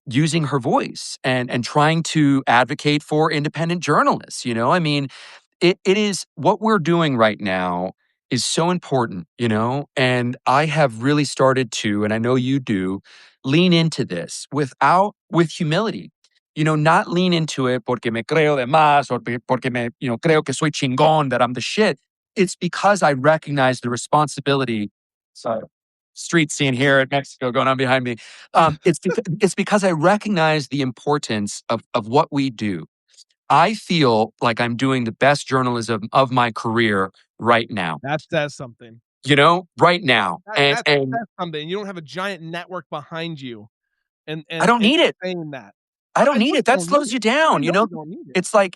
using her voice and trying to advocate for independent journalists. I mean, it is what we're doing right now is so important, and I have really started to, and I know you do, lean into this with humility. Not lean into it porque me creo de más or porque me, creo que soy chingón, that I'm the shit. It's because I recognize the responsibility. Sorry, street scene here in Mexico going on behind me. It's because I recognize the importance of what we do. I feel like I'm doing the best journalism of my career right now. That says something. Right now. And That and says something. You don't have a giant network behind you and I and don't and need it. saying that. I don't I need know it. you That don't need slows it. you down, I know you don't need it. it's like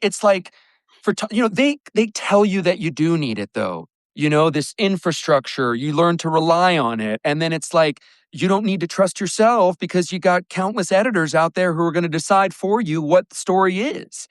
they tell you that you do need it though. This infrastructure, you learn to rely on it, and then it's like you don't need to trust yourself because you got countless editors out there who are going to decide for you what the story is.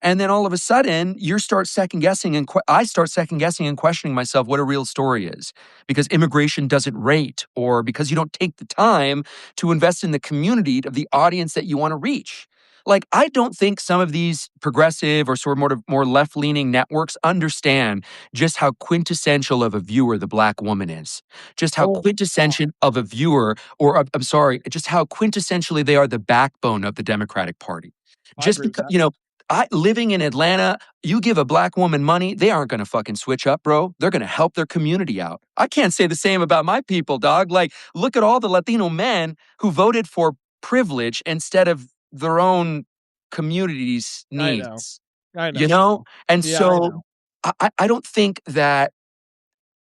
And then all of a sudden, you start second guessing and I start second guessing and questioning myself what a real story is because immigration doesn't rate or because you don't take the time to invest in the community of the audience that you want to reach. Like, I don't think some of these progressive or sort of more left leaning networks understand just how quintessential of a viewer the black woman is, just how Oh god. quintessential of a viewer, or I'm sorry, just how quintessentially they are the backbone of the Democratic Party. I Just agree with because, that. I living in Atlanta, you give a black woman money, they aren't going to fucking switch up, bro. They're going to help their community out. I can't say the same about my people, dog. Like, look at all the Latino men who voted for privilege instead of their own community's I know. needs, I know. And Yeah, I so know. I don't think that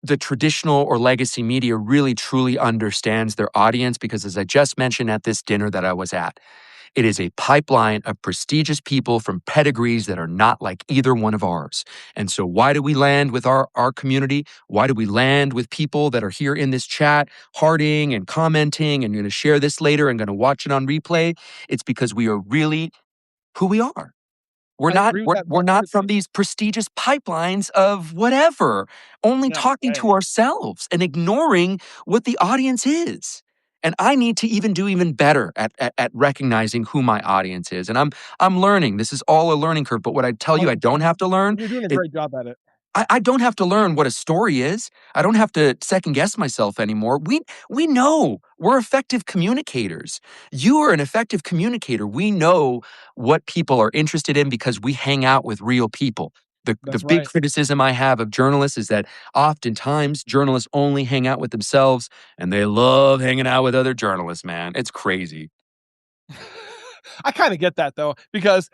the traditional or legacy media really truly understands their audience because, as I just mentioned at this dinner that I was at, it is a pipeline of prestigious people from pedigrees that are not like either one of ours. And so, why do we land with our community? Why do we land with people that are here in this chat, hearting and commenting and going to share this later and going to watch it on replay? It's because we are really who we are. We're I not agree with we're, that we're not from completely. these prestigious pipelines of whatever, only No talking to way. ourselves and ignoring what the audience is. And I need to do even better at recognizing who my audience is. And I'm learning. This is all a learning curve. But what I tell you I don't 100%. have to learn, You're doing a it, great job at it. I don't have to learn what a story is. I don't have to second guess myself anymore. We know we're effective communicators. You are an effective communicator. We know what people are interested in because we hang out with real people. The That's big right. criticism I have of journalists is that oftentimes journalists only hang out with themselves and they love hanging out with other journalists, man. It's crazy. I kinda get that though, because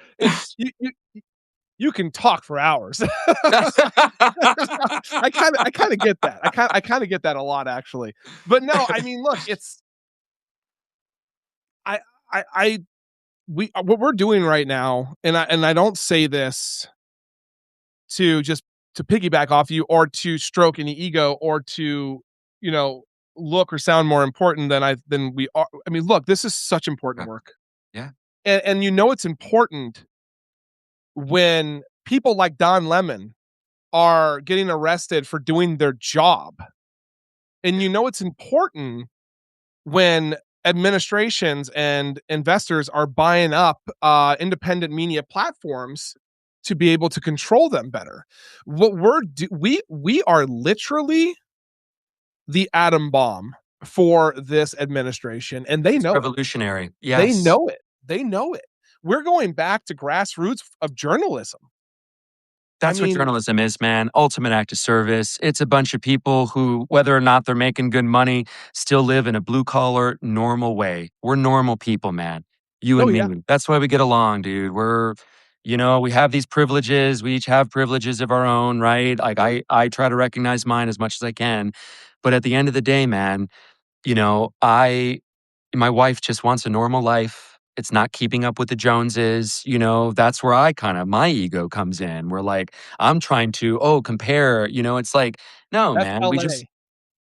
you can talk for hours. I kinda get that. I kinda get that a lot actually. But no, I mean, look, it's I I we what we're doing right now, and I don't say this to just to piggyback off you or to stroke any ego or to, you know, look or sound more important than we are. I mean, look, this is such important Yeah. work. Yeah. And it's important when people like Don Lemon are getting arrested for doing their job. And it's important when administrations and investors are buying up independent media platforms to be able to control them better. What we are literally the atom bomb for this administration, and they It's know it. revolutionary. They Yes. know it. They know it. We're going back to grassroots of journalism. I That's what mean, journalism is, man. Ultimate act of service. It's a bunch of people who, whether or not they're making good money, still live in a blue collar, normal way. We're normal people, man. You oh and yeah, me. That's why we get along, dude. We have these privileges. We each have privileges of our own, right? Like I try to recognize mine as much as I can. But at the end of the day, man, my wife just wants a normal life. It's not keeping up with the Joneses. That's where my ego comes in. We're like, I'm trying to, compare. It's like, no, that's man, LA.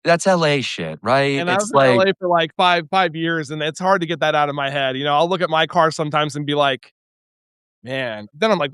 that's LA shit, right? And I was It's in like, LA for like five years, and it's hard to get that out of my head. I'll look at my car sometimes and be like, man. Then I'm like,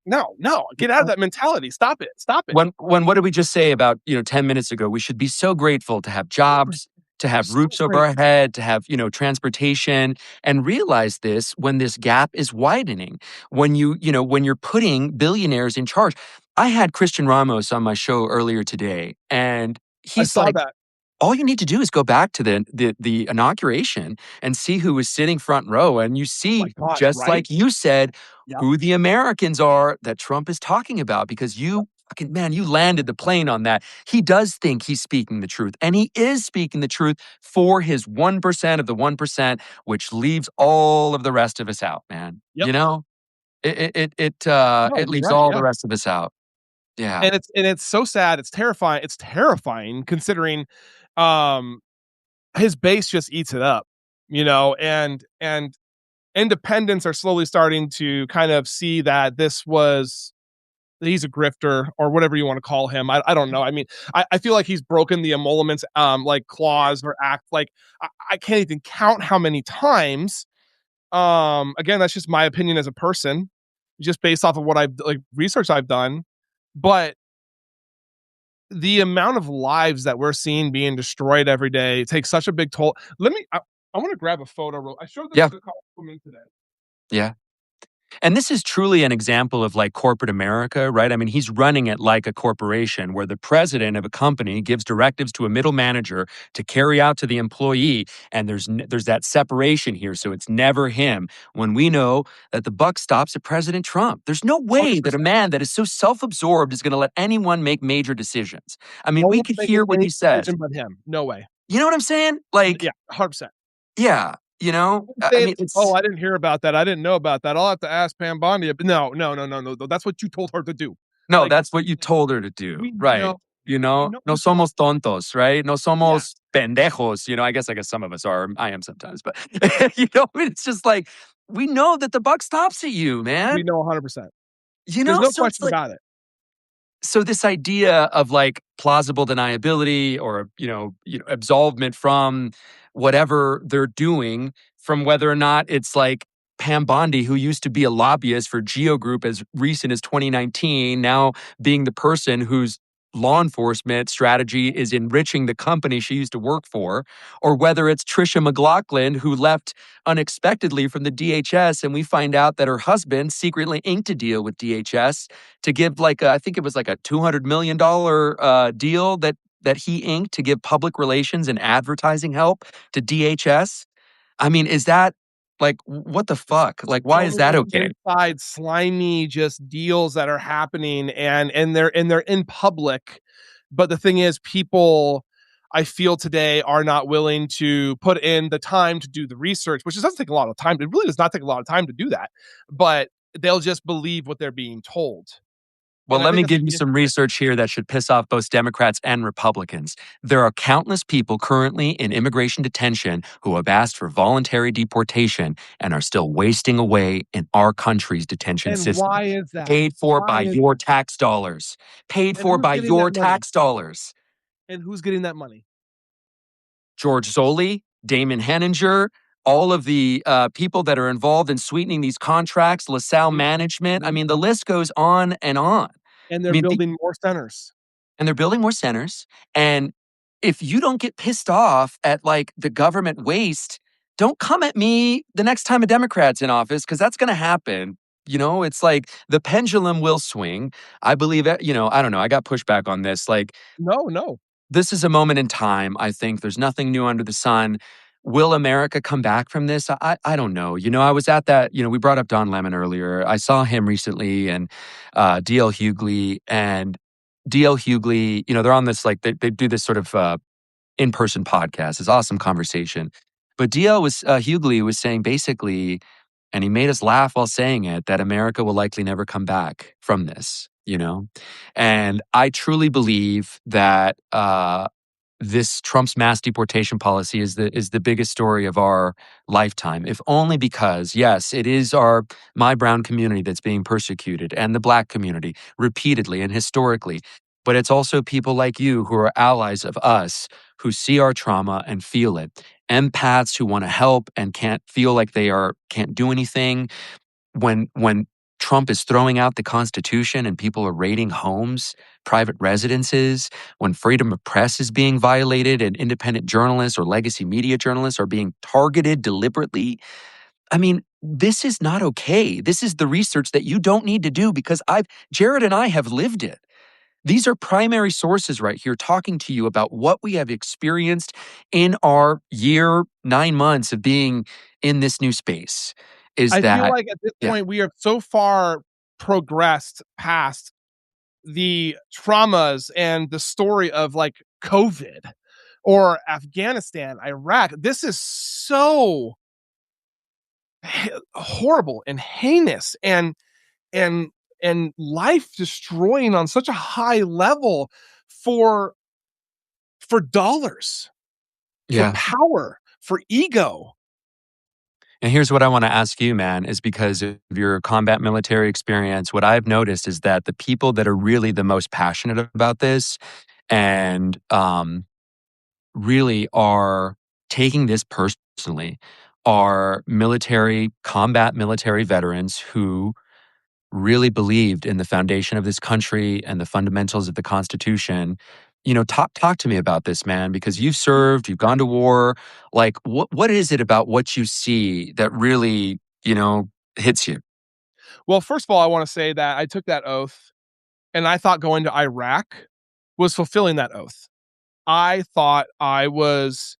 no, no, get out of that mentality. Stop it. Stop it. when what did we just say about 10 minutes ago? We should be so grateful to have jobs, to We're have so roofs over great. our head, to have transportation, and realize this when this gap is widening. When you're putting billionaires in charge. I had Christian Ramos on my show earlier today, and I he's saw like, that. all you need to do is go back to the inauguration and see who was sitting front row, and you Oh my see, gosh, just right? like you said, Yep. who the Americans are that Trump is talking about, because you fucking man, you landed the plane on that. He does think he's speaking the truth, and he is speaking the truth for his 1% of the 1%, which leaves all of the rest of us out, man. Yep. No, It you're leaves right. all Yeah. the rest of us out. Yeah. And it's so sad. It's terrifying. It's terrifying considering um his base just eats it up, and independents are slowly starting to kind of see that he's a grifter or whatever you want to call him. I don't know. I mean, I feel like he's broken the emoluments like clause or act. Like I can't even count how many times. Again, that's just my opinion as a person, just based off of what I've like research I've done. But the amount of lives that we're seeing being destroyed every day takes such a big toll. I want to grab a photo. I showed this Yeah. to a couple women today. Yeah. And this is truly an example of like corporate America, right? I mean, he's running it like a corporation where the president of a company gives directives to a middle manager to carry out to the employee. And there's that separation here. So it's never him. When we know that the buck stops at President Trump, there's no way that a 100%. man that is so self absorbed is going to let anyone make major decisions. I mean, No we one's could making hear what any he says. decision but him. No way. You know what I'm saying? Like, Yeah, 100%. yeah, I Saying, mean, "Oh, it's I didn't hear about that. I didn't know about that. I'll have to ask Pam Bondi." But no, no, no, no, no. That's what you told her to do. No, Like that's what you told her to do, we right. no, we know No somos tontos, right? No yeah, somos pendejos, I guess some of us are. I am sometimes, but, it's just like, we know that the buck stops at you, we man. know 100%. There's no So it's question like, about it. this idea of like plausible deniability or absolvement from whatever they're doing, from whether or not it's like Pam Bondi, who used to be a lobbyist for Geo Group as recent as 2019, now being the person whose law enforcement strategy is enriching the company she used to work for, or whether it's Trisha McLaughlin, who left unexpectedly from the DHS, and we find out that her husband secretly inked a deal with DHS to give I think it was like a $200 million deal that he inked to give public relations and advertising help to DHS. I mean, is that like, what the fuck? Like, why is So that many okay? inside slimy just deals that are happening, and they're in public. But the thing is, people I feel today are not willing to put in the time to do the research, which doesn't take a lot of time. It really does not take a lot of time to do that, but they'll just believe what they're being told. Well, And I let think me that's give you really some interesting. research here that should piss off both Democrats and Republicans. There are countless people currently in immigration detention who have asked for voluntary deportation and are still wasting away in our country's detention And system, why is that? paid for Why by is your that? tax dollars. Paid And for who's by getting that your money? tax dollars. And who's getting that money? George Zoli, Damon Henninger, all of the people that are involved in sweetening these contracts, LaSalle Mhm, Management. I mhm. mean, the list goes on and on. And I they're mean, building more centers. and they're building more centers. And if you don't get pissed off at like the government waste, don't come at me the next time a Democrat's in office because that's going to happen. It's like the pendulum will swing. I believe it. I don't know. I got pushback on this. Like, No, no. this is a moment in time. I think there's nothing new under the sun. Will America come back from this? I don't know. I was at that. We brought up Don Lemon earlier. I saw him recently and DL Hughley and DL Hughley. They're on this like they do this sort of in-person podcast. It's awesome conversation. But DL was Hughley was saying basically, and he made us laugh while saying it, that America will likely never come back from this. And I truly believe that this Trump's mass deportation policy is the biggest story of our lifetime. If only because, yes, it is my brown community that's being persecuted and the black community repeatedly and historically. But it's also people like you who are allies of us who see our trauma and feel it. Empaths who want to help and can't feel like can't do anything. When Trump is throwing out the Constitution and people are raiding homes, private residences, when freedom of press is being violated and independent journalists or legacy media journalists are being targeted deliberately. I mean, this is not okay. This is the research that you don't need to do because Jared and I have lived it. These are primary sources right here talking to you about what we have experienced in our year, 9 months of being in this new space. Is I feel that, like at this yeah, point we are so far progressed past the traumas and the story of like COVID or Afghanistan, Iraq. This is so horrible and heinous and and life destroying on such a high level for dollars, for yeah. power, for ego. And here's what I want to ask you, man, is because of your combat military experience, what I've noticed is that the people that are really the most passionate about this and really are taking this personally are combat military veterans who really believed in the foundation of this country and the fundamentals of the Constitution. Talk to me about this, man, because you've served, you've gone to war. Like, what is it about what you see that really, hits you? Well, first of all, I want to say that I took that oath and I thought going to Iraq was fulfilling that oath. I thought I was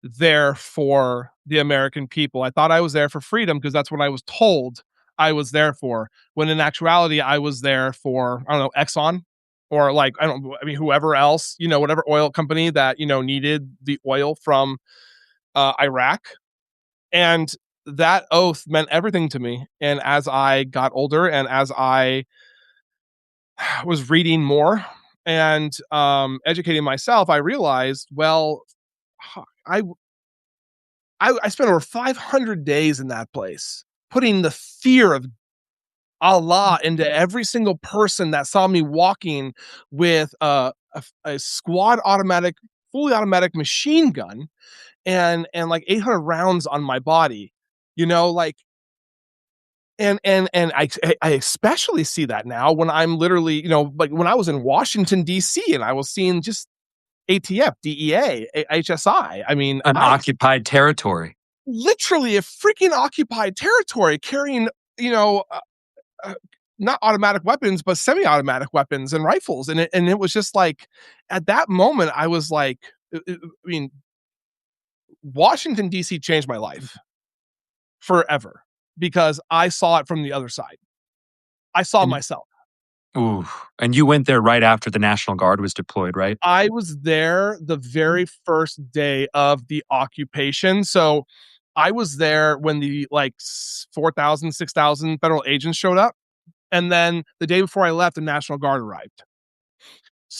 there for the American people. I thought I was there for freedom because that's what I was told I was there for. When in actuality, I was there for, I don't know, Exxon or like, I mean, whoever else, whatever oil company that, needed the oil from Iraq. And that oath meant everything to me. And as I got older and as I was reading more and educating myself, I realized, well, I I spent over 500 days in that place, putting the fear of Allah into every single person that saw me walking with a squad automatic, fully automatic machine gun and like 800 rounds on my body, like and I especially see that now when I'm literally, like when I was in Washington D.C. and I was seeing just ATF, DEA, HSI. I mean, I Unoccupied territory. literally a freaking occupied territory carrying, you know, uh, uh, not automatic weapons, but semi-automatic weapons and rifles. And it was just like, at that moment, I was like, I mean, Washington D.C. changed my life forever because I saw it from the other side. I saw And myself. ooh, and you went there right after the National Guard was deployed, right? I was there the very first day of the occupation. So I was there when the like 4,000, 6,000 federal agents showed up. And then the day before I left, the National Guard arrived.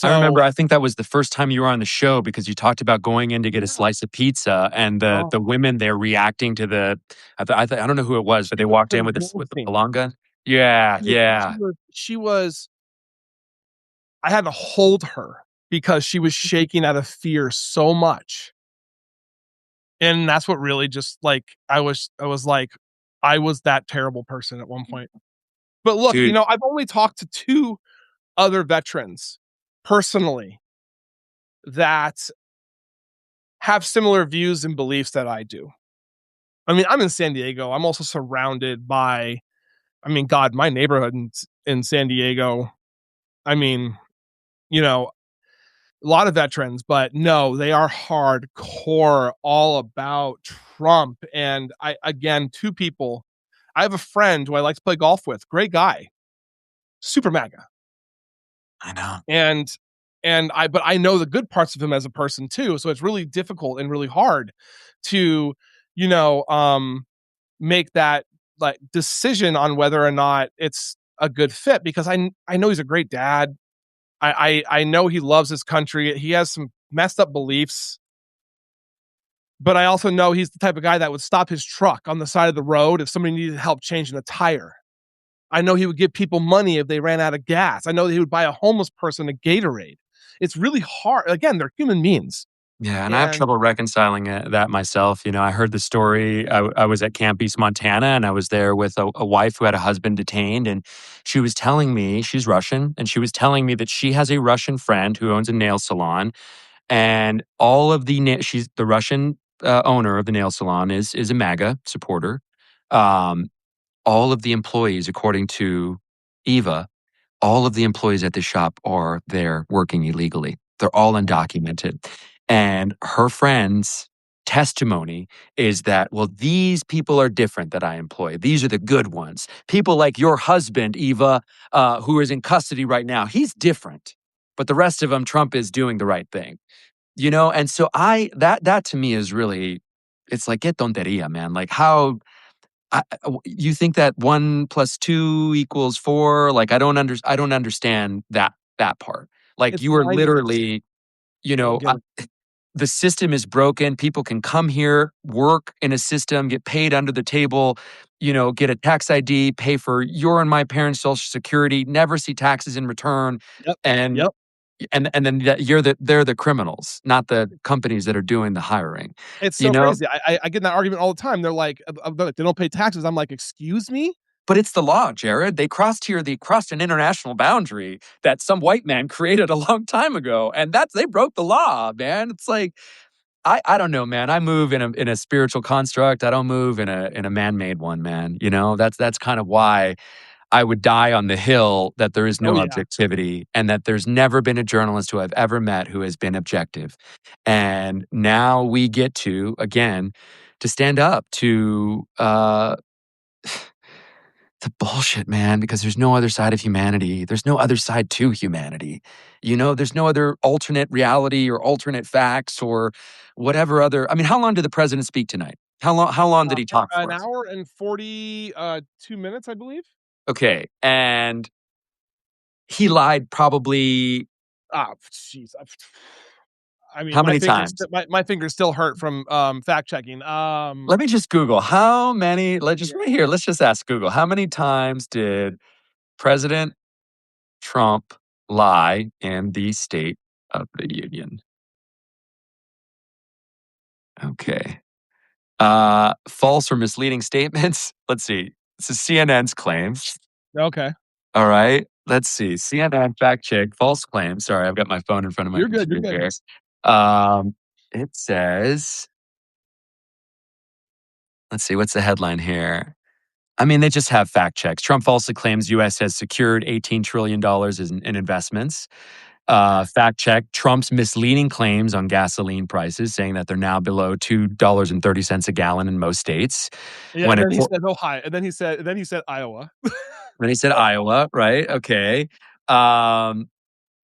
I remember, So I think that was the first time you were on the show because you talked about going in to get a yeah. slice of pizza and the Oh, the women there reacting to I don't know who it was, but she they was walked in with the convulsing. long gun. Yeah, She yeah. was, she was, I had to hold her because she was shaking out of fear so much. And that's what really just like, I was like, I was that terrible person at one point. But look, Dude, I've only talked to two other veterans personally that have similar views and beliefs that I do. I mean, I'm in San Diego. I'm also surrounded by, I mean, God, my neighborhood in San Diego. I mean, you know, a lot of veterans, but no, they are hardcore all about Trump. And I, again, two people. I have a friend who I like to play golf with. Great guy, super MAGA. I know. And but I know the good parts of him as a person too. So it's really difficult and really hard to, you know, make that like decision on whether or not it's a good fit, because I know he's a great dad. I know he loves his country. He has some messed up beliefs, but I also know he's the type of guy that would stop his truck on the side of the road if somebody needed help changing a tire. I know he would give people money if they ran out of gas. I know that he would buy a homeless person a Gatorade. It's really hard. Again, they're human beings. Yeah, and I have And trouble reconciling that myself. You know, I heard the story. I was at Camp East, Montana, and I was there with a wife who had a husband detained. And she was telling me, she's Russian, and she was telling me that she has a Russian friend who owns a nail salon. And all of she's the Russian owner of the nail salon is a MAGA supporter. Um, all of the employees, according to Eva, all of the employees at the shop are there working illegally. They're all undocumented. And her friend's testimony is that, well, these people are different that I employ. These are the good ones. People like your husband, Eva, who is in custody right now, he's different. But the rest of them, Trump is doing the right thing. You know, and so that to me is really, it's like, get tonteria, man. Like how you think that 1 + 2 = 4? Like I don't understand that part. Like it's you are 90%. literally, you Oh, know, get it. the system is broken. People can come here, work in a system, get paid under the table, you know, get a tax ID, pay for your and my parents' social security, never see taxes in return, Yep. and Yep. then they're the criminals, not the companies that are doing the hiring. It's You so know, crazy. I get in that argument all the time. They're like, they don't pay taxes. I'm like, excuse me? but it's the law, Jared. They crossed an international boundary that some white man created a long time ago. And they broke the law, man. It's like, I don't know, man. I move in a spiritual construct. I don't move in a man-made one, man. You know, that's kind of why I would die on the hill that there is Oh no yeah. objectivity and that there's never been a journalist who I've ever met who has been objective. And now we get to, again, to stand up to the bullshit, man, because there's no other side of humanity. There's no other side to humanity. You know, there's no other alternate reality or alternate facts or whatever other. I mean, how long did the president speak tonight? How long did he talk An for us? hour and 42 minutes, I believe. Okay. And he lied probably Ah, jeez. I mean, how many times? my fingers still hurt from fact checking. Let me just Google how many. Let's just Yeah. right here. Let's just ask Google how many times did President Trump lie in the State of the Union? Okay. False or misleading statements. Let's see. This is CNN's claims. Okay. All right. Let's see. CNN fact check false claims. Sorry, I've got my phone in front of my You're good. You're computer good. here. Um, it says, let's see, what's the headline here? I mean, they just have fact checks. Trump falsely claims U.S. has secured $18 trillion in investments. Fact check Trump's misleading claims on gasoline prices, saying that they're now below $2.30 a gallon in most states. Yeah. When And it, then he said Ohio. And then he said Iowa. when he said Iowa, right? Okay. Um,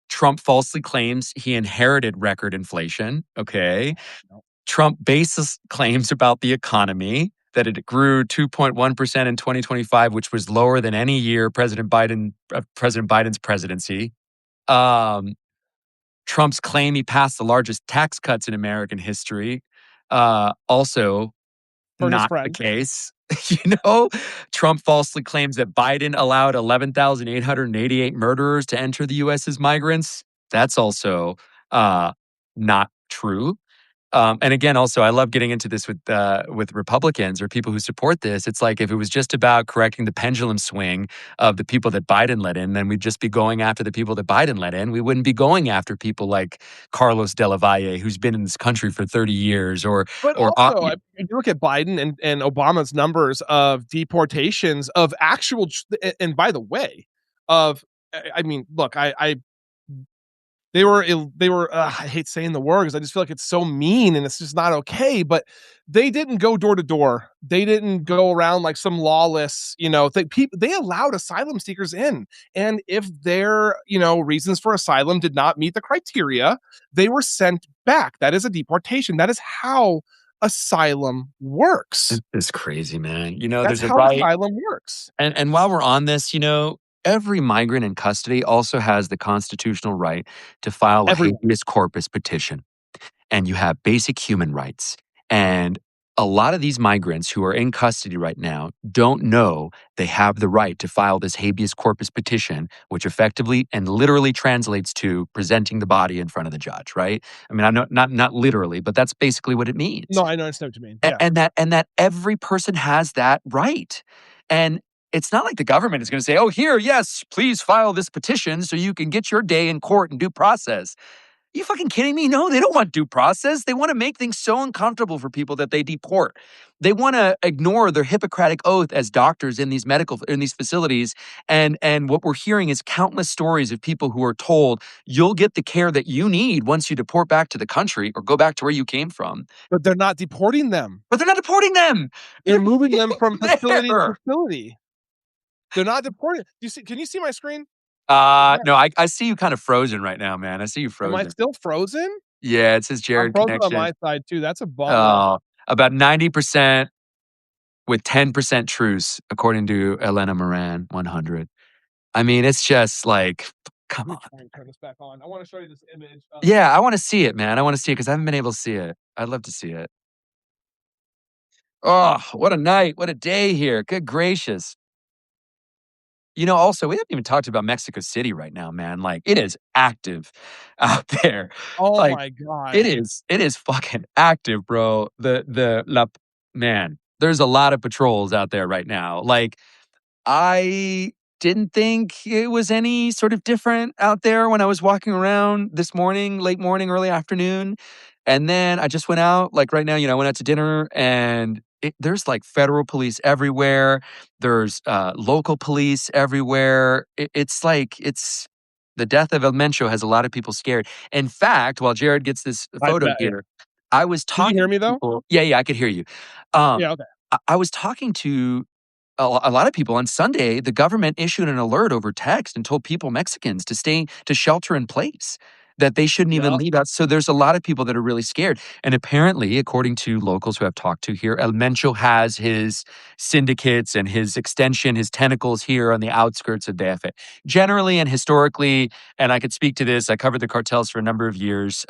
Trump falsely claims he inherited record inflation. Okay. No. Trump bases claims about the economy that it grew 2.1% in 2025, which was lower than any year President Biden's presidency. Um, Trump's claim he passed the largest tax cuts in American history. Also, For his not the friend. case. You know, Trump falsely claims that Biden allowed 11,888 murderers to enter the U.S. as migrants. That's also uh, not true. And again, also, I love getting into this with Republicans or people who support this. It's like if it was just about correcting the pendulum swing of the people that Biden let in, then we'd just be going after the people that Biden let in. We wouldn't be going after people like Carlos de la Valle, who's been in this country for 30 years, But or also, if you look at Biden and Obama's numbers of deportations of actual, and by the way, of I mean, look, I they were I hate saying the word because I just feel like it's so mean and it's just not okay, but they didn't go door to door. They didn't go around like some lawless, they allowed asylum seekers in. And if their, reasons for asylum did not meet the criteria, they were sent back. That is a deportation. That is how asylum works. it's crazy, man. You know, That's there's a how right. asylum works. And while we're on this, every migrant in custody also has the constitutional right to file a Everyone. habeas corpus petition. And you have basic human rights. And a lot of these migrants who are in custody right now don't know they have the right to file this habeas corpus petition, which effectively and literally translates to presenting the body in front of the judge, right? I mean, I know not literally, but that's basically what it means. No, I know, I understand what you mean. Yeah. And that every person has that right. And it's not like the government is going to say, "Oh, here, yes, please file this petition so you can get your day in court and due process." You fucking kidding me? No, they don't want due process. They want to make things so uncomfortable for people that they deport. They want to ignore their Hippocratic oath as doctors in these facilities. And what we're hearing is countless stories of people who are told you'll get the care that you need once you deport back to the country or go back to where you came from. But they're not deporting them. But they're not deporting them. They're They're moving them keeping from them facility to there. facility. They're not deporting. Do you see? Can you see my screen? No, I see you kind of frozen right now, man. I see you Am I frozen. still frozen? Yeah, it says I'm Jared frozen on connection. my side too. That's a bummer. Oh, about 90% with 10% truce, according to Elena Moran, 100. I mean, it's just like, Let come me on. try and turn this back on. I want to show you this image of. Yeah, I want to see it, man. I want to see it because I haven't been able to see it. I'd love to see it. Oh, what a night. What a day here. Good gracious. Also, we haven't even talked about Mexico City right now, man. Like, it is active out there. Oh Like, my it god. is fucking active, bro. Man, there's a lot of patrols out there right now. Like, I didn't think it was any sort of different out there when I was walking around this morning, late morning, early afternoon. And then I just went out, like right now, I went out to dinner and there's like federal police everywhere. There's local police everywhere. It's like, the death of El Mencho has a lot of people scared. In fact, while Jared gets this I photo bet. Yeah. here, I was Can you hear talking me to though? people. Yeah, yeah, I could hear you. Um, Yeah. Okay. I was talking to a lot of people on Sunday. The government issued an alert over text and told people, Mexicans, to shelter in place, that they shouldn't even Yeah. leave out. So there's a lot of people that are really scared. And apparently, according to locals who I've talked to here, El Mencho has his syndicates and his extension, his tentacles here on the outskirts of DF. Generally and historically, and I could speak to this, I covered the cartels for a number of years.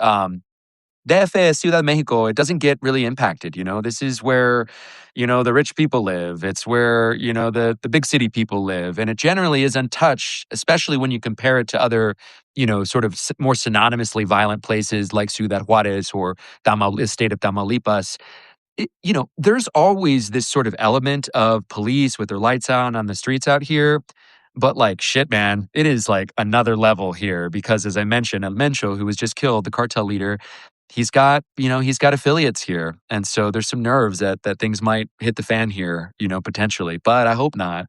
DF, Ciudad de Mexico, it doesn't get really impacted. This is where, the rich people live. It's where, the big city people live. And it generally is untouched, especially when you compare it to other, sort of more synonymously violent places like Ciudad Juarez or state of Tamaulipas. There's always this sort of element of police with their lights on the streets out here. But like shit, man, it is like another level here because as I mentioned, El Mencho, who was just killed, the cartel leader, he's got affiliates here. And so there's some nerves that things might hit the fan here, potentially. But I hope not.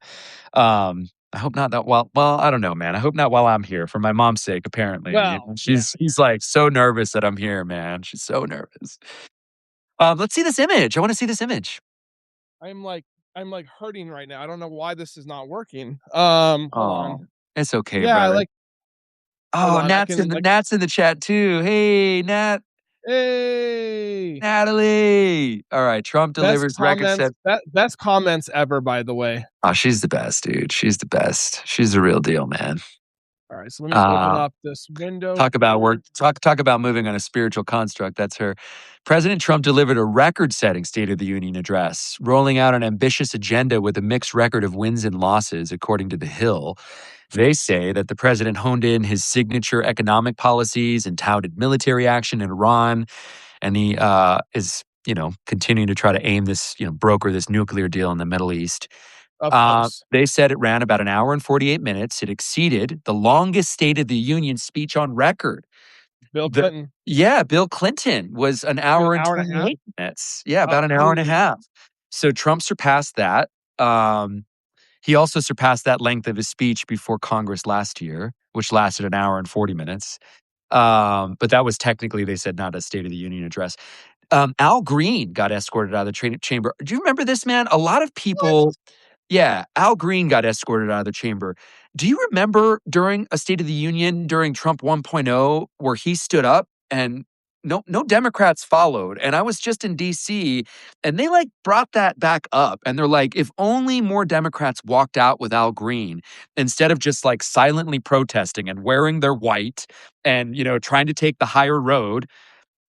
I hope not that well, I don't know, man. I hope not while I'm here for my mom's sake, apparently. Well, yeah. She's like so nervous that I'm here, man. She's so nervous. Let's see this image. I want to see this image. I'm like I'm like hurting right now. I don't know why this is not working. Hold Oh, on. it's okay, Yeah, brother. hold Oh, on. I can like Nat's in the chat too. Hey, hey. Natalie. All right, Trump delivers record set. Best comments ever, by the way. Oh, she's the best, dude. She's the best. She's the real deal, man. All right, so let me open Uh, up this window Talk about here. work. Talk about moving on a spiritual construct. That's her. President Trump delivered a record-setting State of the Union address, rolling out an ambitious agenda with a mixed record of wins and losses, according to The Hill. They say that the president honed in his signature economic policies and touted military action in Iran. and he is continuing to try to aim this broker this nuclear deal in the Middle East. Of course. They said it ran about an hour and 48 minutes. It exceeded the longest State of the Union speech on record. Bill The Clinton, Yeah, Bill Clinton was an an hour and hour and a half. 28 minutes. Yeah, about an hour and a Holy half. So Trump surpassed that. Um, he also surpassed that length of his speech before Congress last year, which lasted an hour and 40 minutes. But that was technically, they said, not a State of the Union address. Al Green got escorted out of the chamber. Do you remember this, man? A lot of what? people, yeah, Al Green got escorted out of the chamber. Do you remember during a State of the Union during Trump 1.0 where he stood up and no Democrats followed? And I was just in DC and they like brought that back up and they're like, if only more Democrats walked out with Al Green instead of just like silently protesting and wearing their white and trying to take the higher road,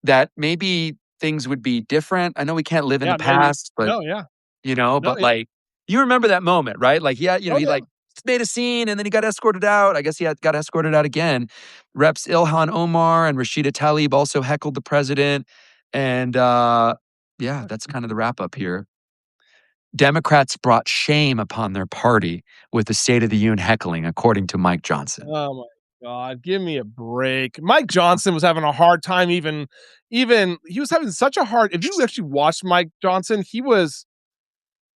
that maybe things would be different. I know we can't live in the Yeah, maybe. past, but No, yeah. No, but yeah. like you remember that moment, right? Like, yeah, Oh, he yeah. like made a scene and then he got escorted out. I guess got escorted out again. Reps Ilhan Omar and Rashida Tlaib also heckled the president. And yeah, that's kind of the wrap up here. Democrats brought shame upon their party with the State of the Union heckling, according to Mike Johnson. Oh my god, give me a break. Mike Johnson was having a hard time even he was having such a hard if you actually watched Mike Johnson, he was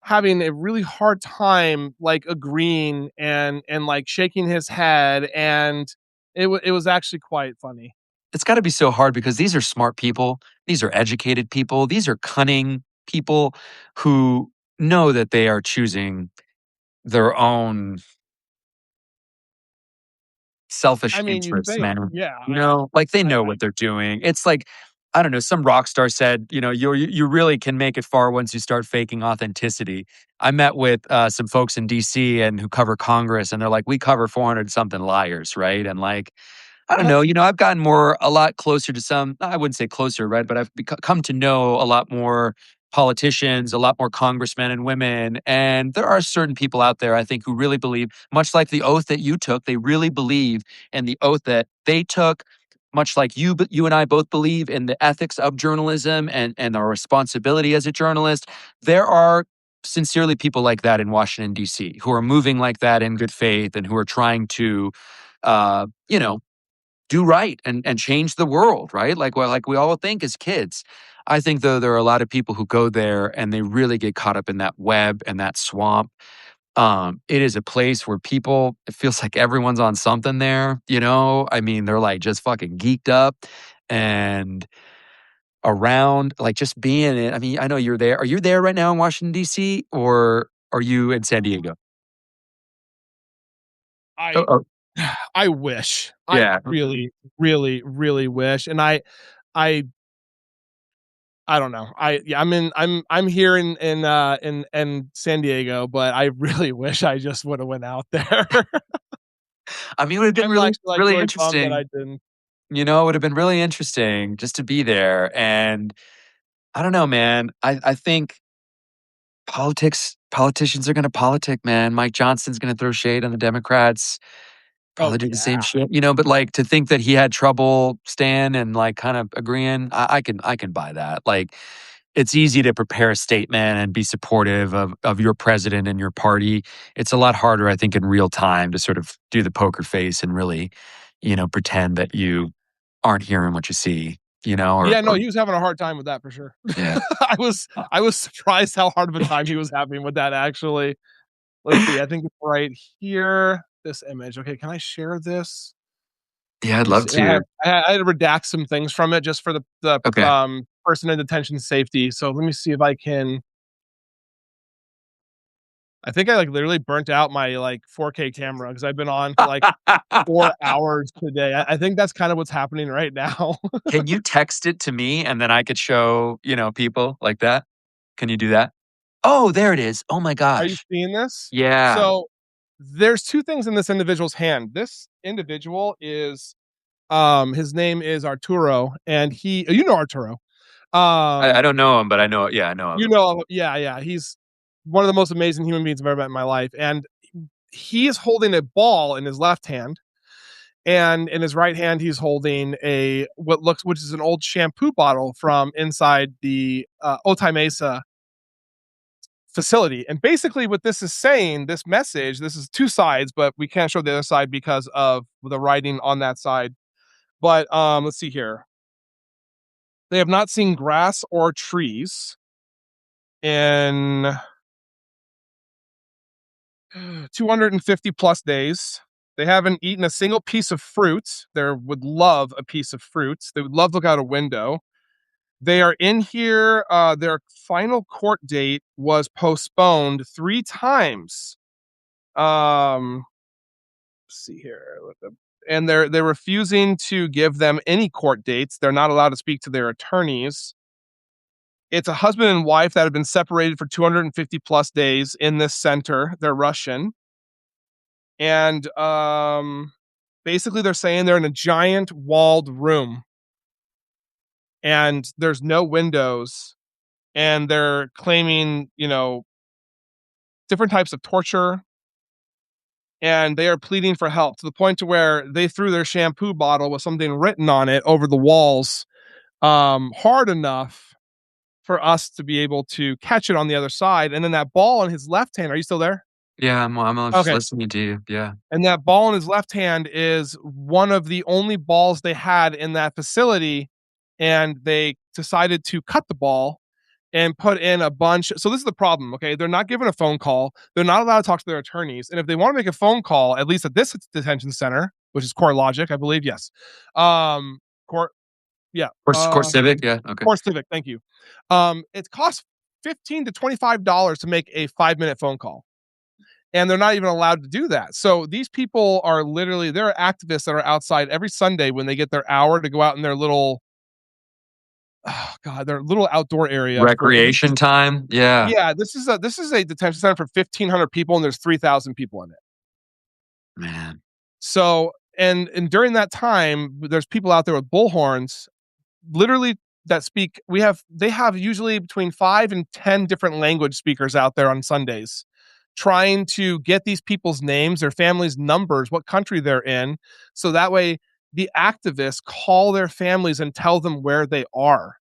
having a really hard time, like, agreeing and, like, shaking his head, and it was actually quite funny. It's got to be so hard because these are smart people. These are educated people. These are cunning people who know that they are choosing their own selfish I mean, you interests, think, man. yeah, Like they know I what they're doing. It's like, I don't know, some rock star said, you really can make it far once you start faking authenticity. I met with some folks in DC and who cover Congress, and they're like, we cover 400 something liars, right? And like, I don't know. I've gotten a lot closer to some, I wouldn't say closer, right? But I've come to know a lot more politicians, a lot more congressmen and women. And there are certain people out there, I think, who really believe, much like the oath that you took, they really believe in the oath that they took, much like you and I both believe in the ethics of journalism and our responsibility as a journalist. There are sincerely people like that in Washington, D.C., who are moving like that in good faith and who are trying to, uh, you know, do right and change the world, right? Like we all think as kids. I think though there are a lot of people who go there and they really get caught up in that web and that swamp. It is a place where people, it feels like everyone's on something there, I mean, they're like just fucking geeked up and around, like just being it. I mean, I know you're there. Are you there right now in Washington, D.C., or are you in San Diego? Oh, I oh, I wish. I yeah. really, really, really wish, and I I don't know. I'm here in San Diego, but I really wish I just woulda went out there. I mean, it would have been I'm really, actually, like, really really bummed that interesting. I didn't. It would have been really interesting just to be there. And I don't know, man. I think politicians are going to politic, man. Mike Johnson's going to throw shade on the Democrats, Oh, probably do the same yeah. shit, but like to think that he had trouble Stan and like kind of agreeing, I can buy that. Like it's easy to prepare a statement and be supportive of your president and your party. It's a lot harder, I think, in real time to sort of do the poker face and really, pretend that you aren't hearing what you see, Yeah, no, or he was having a hard time with that for sure. yeah. I was surprised how hard of a time he was having with that, actually. Let's see, I think it's right here, this image. Okay, can I share this? Yeah, Let I'd me love see. to. I had to redact some things from it just for Okay. person in detention safety, so let me see if I can. I think I, like, literally burnt out my, like, 4K camera because 'cause I've been on for, like, 4 hours today. I think that's kinda what's happening right now. Can you text it to me and then I could show, people like that? Can you do that? Oh, there it is. Oh my Are you gosh. seeing this? Yeah. So, there's 2 things in this individual's hand. This individual is, his name is Arturo, and you know Arturo. I Um, don't know him, but I know, yeah, I know of you him. know, yeah, yeah, he's one of the most amazing human beings I've ever met in my life, and he is holding a ball in his left hand, And in his right hand, he's holding which is an old shampoo bottle from inside the Otay Mesa facility. And basically, what this is saying, this message, this is two sides, but we can't show the other side because of the writing on that side. But let's see here. They have not seen grass or trees in 250 plus days. They haven't eaten a single piece of fruit. They would love a piece of fruit. They would love to look out a window. They are in here. Their final court date was postponed 3 times. Let's see here. And they're refusing to give them any court dates. They're not allowed to speak to their attorneys. It's a husband and wife that have been separated for 250 plus days in this center. They're Russian. And basically they're saying they're in a giant walled room and there's no windows, and they're claiming, different types of torture, and they are pleading for help to the point to where they threw their shampoo bottle with something written on it over the walls, hard enough for us to be able to catch it on the other side. And then that ball in his left hand, are you still there? Yeah, I'm just Okay. listening to you. Yeah. And that ball in his left hand is one of the only balls they had in that facility. And they decided to cut the ball and put in a bunch. So this is the problem. Okay. They're not given a phone call. They're not allowed to talk to their attorneys. And if they want to make a phone call, at least at this detention center, which is Core Logic, I believe. Yes. Core. Yeah. Course Civic. Yeah. Okay. Core Civic. Thank you. It costs $15 to $25 to make a 5-minute phone call. And they're not even allowed to do that. So these people are literally, there are activists that are outside every Sunday when they get their hour to go out in their little, oh God, their little outdoor area for Recreation time. Yeah. yeah, this is a detention center for 1,500 people, and there's 3,000 people in it. Man. So, and during that time, there's people out there with bullhorns, literally that speak. They have usually between 5 and 10 different language speakers out there on Sundays, trying to get these people's names, their families' numbers, what country they're in, so that way the activists call their families and tell them where they are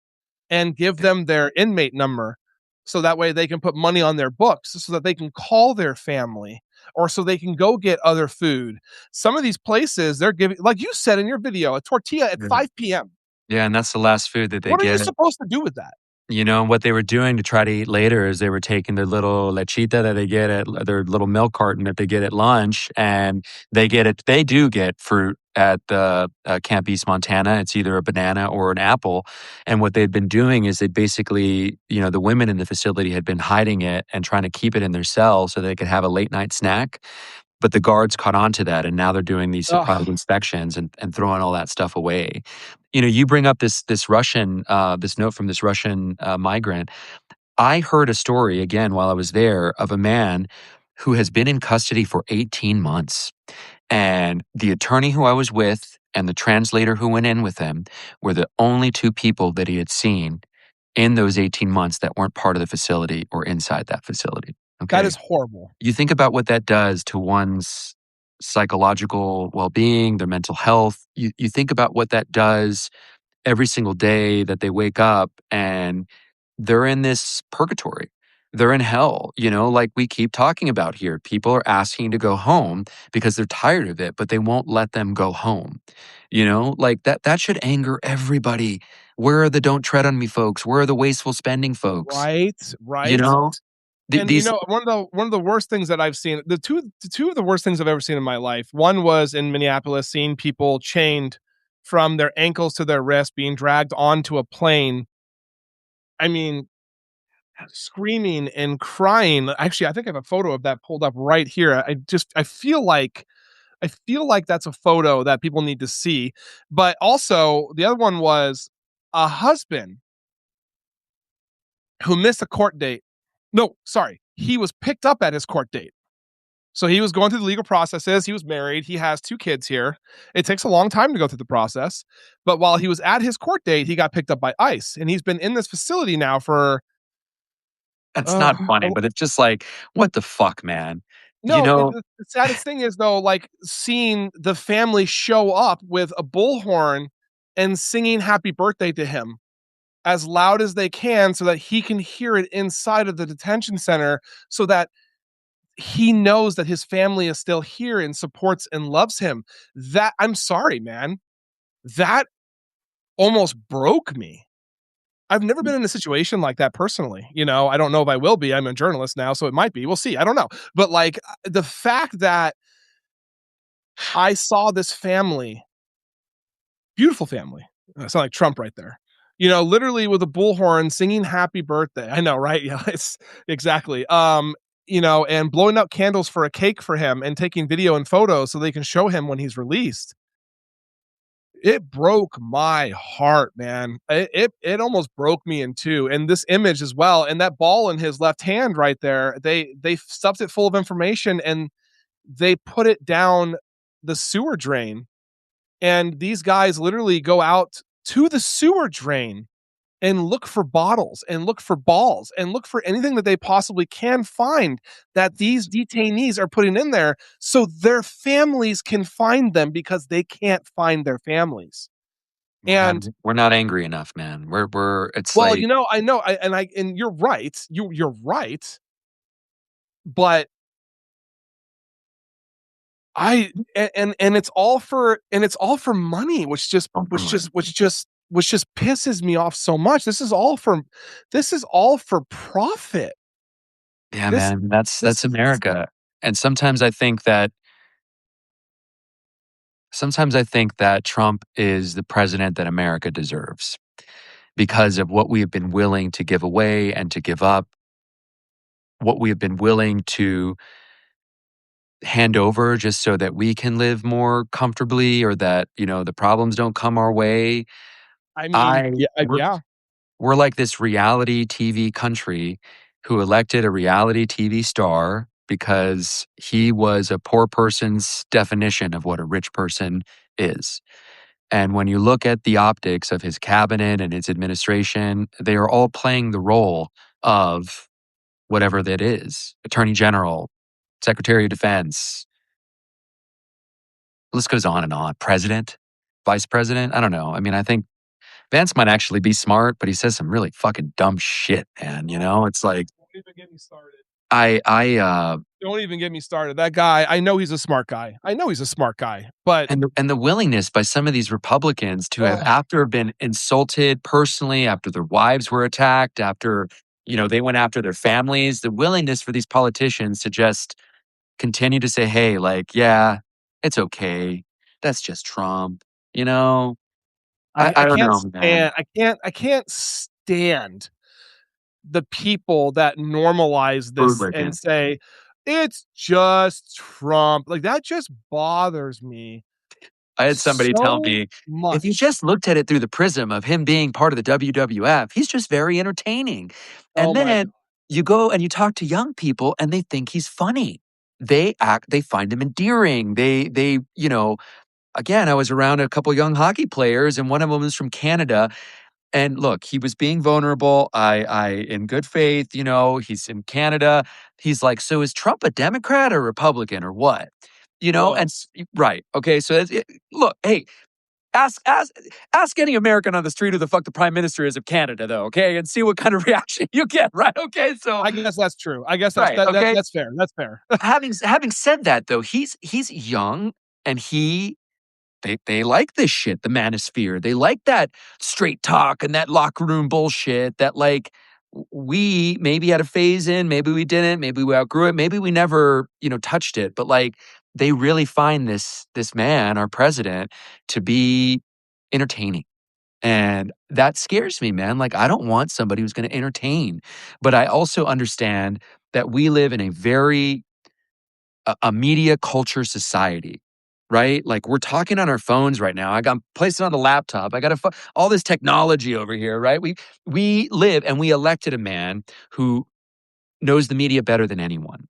and give them their inmate number, so that way they can put money on their books so that they can call their family or so they can go get other food. Some of these places, they're giving, like you said in your video, a tortilla at Yeah. 5 p.m. Yeah, and that's the last food that they What are you get. supposed to do with that? What they were doing to try to eat later is they were taking their little lechita that they get at their little milk carton that they get at lunch, and they get it. They do get fruit at the Camp East Montana. It's either a banana or an apple. And what they'd been doing is they basically, the women in the facility had been hiding it and trying to keep it in their cell so they could have a late night snack. But the guards caught on to that, and now they're doing these surprise Ugh. inspections and throwing all that stuff away. You bring up this Russian this note from this Russian migrant. I heard a story again while I was there of a man who has been in custody for 18 months. And the attorney who I was with and the translator who went in with him were the only two people that he had seen in those 18 months that weren't part of the facility or inside that facility. That Okay. is horrible. You think about what that does to one's psychological well-being, their mental health. You think about what that does every single day that they wake up and they're in this purgatory. They're in hell, like we keep talking about here. People are asking to go home because they're tired of it, but they won't let them go home. Like that should anger everybody. Where are the don't tread on me folks? Where are the wasteful spending folks? Right, You right. know, And these one of the worst things that I've seen, the two of the worst things I've ever seen in my life. One was in Minneapolis, seeing people chained from their ankles to their wrists, being dragged onto a plane. I mean, screaming and crying. Actually, I think I have a photo of that pulled up right here. I feel like that's a photo that people need to see. But also, the other one was a husband who missed a court date. No, sorry. He was picked up at his court date. So he was going through the legal processes. He was married. He has 2 kids here. It takes a long time to go through the process. But while he was at his court date, he got picked up by ICE. And he's been in this facility now for That's uh, not funny, but it's just like, what the fuck, man? You No, know, the saddest thing is though, like, seeing the family show up with a bullhorn and singing happy birthday to him as loud as they can so that he can hear it inside of the detention center so that he knows that his family is still here and supports and loves him. That I'm sorry, man. That almost broke me. I've never been in a situation like that personally. I don't know if I will be. I'm a journalist now, so it might be. We'll see. I don't know. But like the fact that I saw this family, beautiful family. I sound like Trump right there. Literally with a bullhorn singing happy birthday. I know, right? Yeah, it's exactly. And blowing out candles for a cake for him and taking video and photos so they can show him when he's released. It broke my heart, man. It almost broke me in two. And this image as well, and that ball in his left hand right there, they stuffed it full of information and they put it down the sewer drain. And these guys literally go out to the sewer drain and look for bottles and look for balls and look for anything that they possibly can find that these detainees are putting in there so their families can find them because they can't find their families. And we're not angry enough, man. We're it's well, like I know, and you're right. You're right, but and it's all for money, which just pisses me off so much. This is all for profit. yeah, This man, that's this America. And sometimes I think that Trump is the president that America deserves because of what we have been willing to give away and to give up, what we have been willing to hand over just so that we can live more comfortably or that, the problems don't come our way. I mean, I yeah, we're yeah. we're like this reality TV country who elected a reality TV star because he was a poor person's definition of what a rich person is. And when you look at the optics of his cabinet and his administration, they are all playing the role of whatever that is: attorney general, secretary of defense. The list goes on and on. President, vice president. I don't know. I mean, I think Vance might actually be smart, but he says some really fucking dumb shit, man. Oh, It's like don't even get me started. I Don't even get me started. That guy, I know he's a smart guy. I know he's a smart guy, but and the willingness by some of these Republicans to have, oh, after been insulted personally, after their wives were attacked, after they went after their families, the willingness for these politicians to just continue to say, "Hey, like, yeah, it's okay. That's just Trump." You know, I, I I don't can't know, man. stand I can't stand the people that normalize this and Bootlicking. say, "It's just Trump." Like, that just bothers me I had somebody tell so me, if you much. just looked at it through the prism of him being part of the WWF, he's just very entertaining. Oh And my god. then you go and you talk to young people and they think he's funny. They find him endearing. Again, I was around a couple young hockey players and one of them was from Canada. And look, he was being vulnerable. In good faith, he's in Canada. He's like, so is Trump a Democrat or Republican or what? And Whoa. right. Okay. So look, hey, ask any American on the street who the fuck the prime minister is of Canada, though, okay, and see what kind of reaction you get, right? Okay, so I guess that's true. I guess that's right, that that okay. that's fair. That's fair. Having said that, though, he's young and they like this shit, the manosphere. They like that straight talk and that locker room bullshit that like we maybe had a phase in, maybe we didn't, maybe we outgrew it, maybe we never, touched it. But like they really find this man, our president, to be entertaining. And that scares me, man. Like I don't want somebody who's going to entertain. But I also understand that we live in a very a media culture society, right? Like we're talking on our phones right now. I got placed it on the laptop. I got all this technology over here, right? We live and we elected a man who knows the media better than anyone.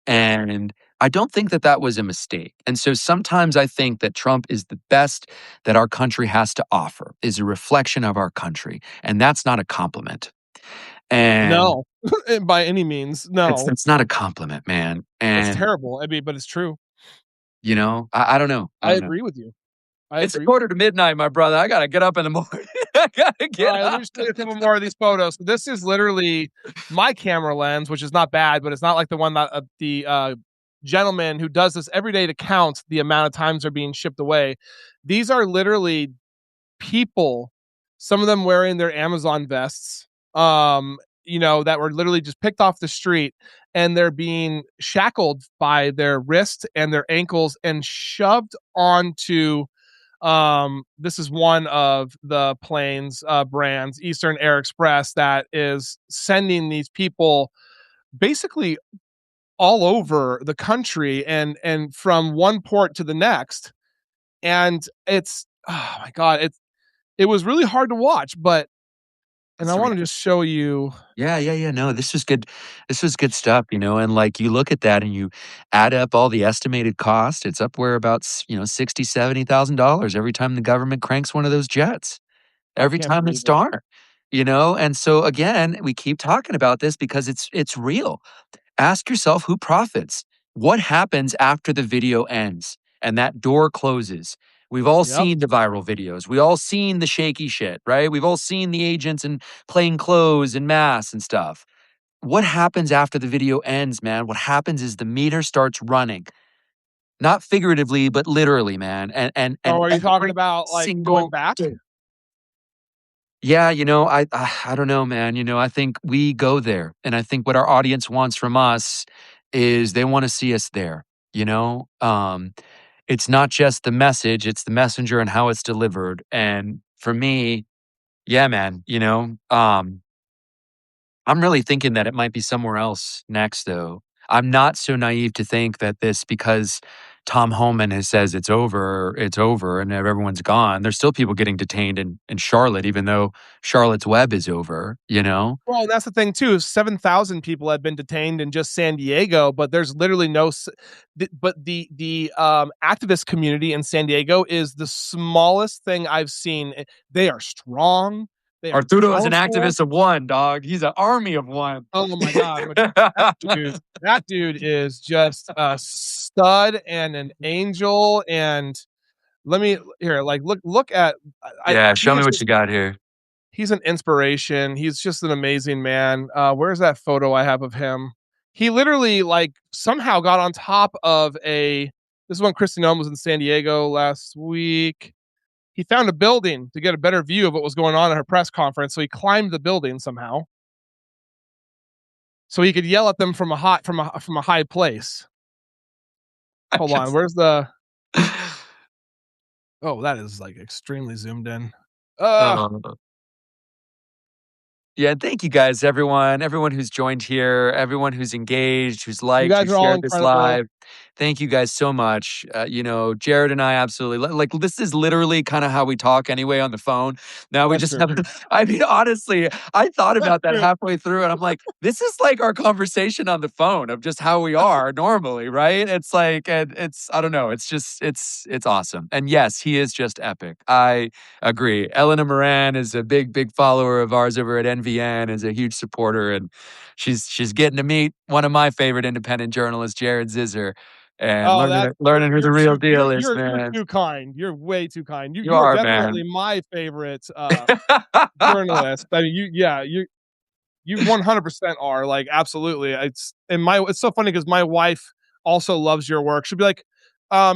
And I don't think that that was a mistake. And so sometimes I think that Trump is the best that our country has to offer, is a reflection of our country. And that's not a compliment. And No, by any means, it's no. it's not a compliment, man. It's And, terrible. I mean, but it's true. I don't know. I I don't know. agree with you. I It's a agree. quarter to midnight, my brother. I gotta get up in the morning. I gotta All get right, let me up. just show you a couple more of these photos. This is literally my camera lens, which is not bad, but it's not like the one that the gentleman who does this every day to count the amount of times they're being shipped away. These are literally people, some of them wearing their Amazon vests, that were literally just picked off the street, and they're being shackled by their wrists and their ankles and shoved onto this is one of the planes brands, Eastern Air Express, that is sending these people basically all over the country and from one port to the next. And it's, oh my god, it was really hard to watch, but and I It's want real. to just show you. Yeah, yeah, yeah. No, this was good. This was good stuff, and like you look at that and you add up all the estimated cost, it's upwhere about, 60, $70,000 every time the government cranks one of those jets. I Every can't time believe it's it. darn. And so again, we keep talking about this because it's real. Ask yourself who profits. What happens after the video ends and that door closes? We've all Yep. seen the viral videos. We all seen the shaky shit, right? We've all seen the agents in plain clothes and masks and stuff. What happens after the video ends, man? What happens is the meter starts running. Not figuratively, but literally, man. And Oh, are you talking every about like going single back? yeah, I don't know, man. I think we go there, and I think what our audience wants from us is they want to see us there. It's not just the message; it's the messenger and how it's delivered. And for me, yeah, man. I'm really thinking that it might be somewhere else next, though. I'm not so naive to think that this because Tom Homan has says it's over, and everyone's gone. There's still people getting detained in Charlotte, even though Charlotte's Web is over, you know? Well, and that's the thing too. 7,000 people have been detained in just San Diego, but there's literally no. But the activist community in San Diego is the smallest thing I've seen. They are strong. They are Arturo is an powerful. activist of one, dog. He's an army of one. Oh my god, but that dude is just a stud and an angel. And let me here, like look at. Yeah, He show me is what just you got here. he's an inspiration. He's just an amazing man. Where's that photo I have of him? He literally like somehow got on top of a. This is when Kristi Noem was in San Diego last week. He found a building to get a better view of what was going on at her press conference. So he climbed the building somehow, so he could yell at them from a high place. I Hold on, just where's the? Oh, that is like extremely zoomed in. Uh, Oh. Yeah, thank you guys, everyone who's joined here, everyone who's engaged, who's you liked, who guys are all shared this incredible. live. Thank you guys so much. Jared and I absolutely like this is literally kind of how we talk anyway on the phone. Now we That's just true. have, I mean, honestly, I thought That's about that true. halfway through and I'm like, this is like our conversation on the phone of just how we are normally, right? It's like, and it's, I don't know, it's just, it's awesome. And yes, he is just epic. I agree. Elena Moran is a big follower of ours over at NVN, is a huge supporter, and she's getting to meet one of my favorite independent journalists, Jared Zisser, and Oh, learning that learning who the you're real too deal is, you're man. too kind. You're way too kind. You You are are, definitely man. my favorite journalist. I mean, you 100% are, like, absolutely. It's so funny because my wife also loves your work. She'll be like,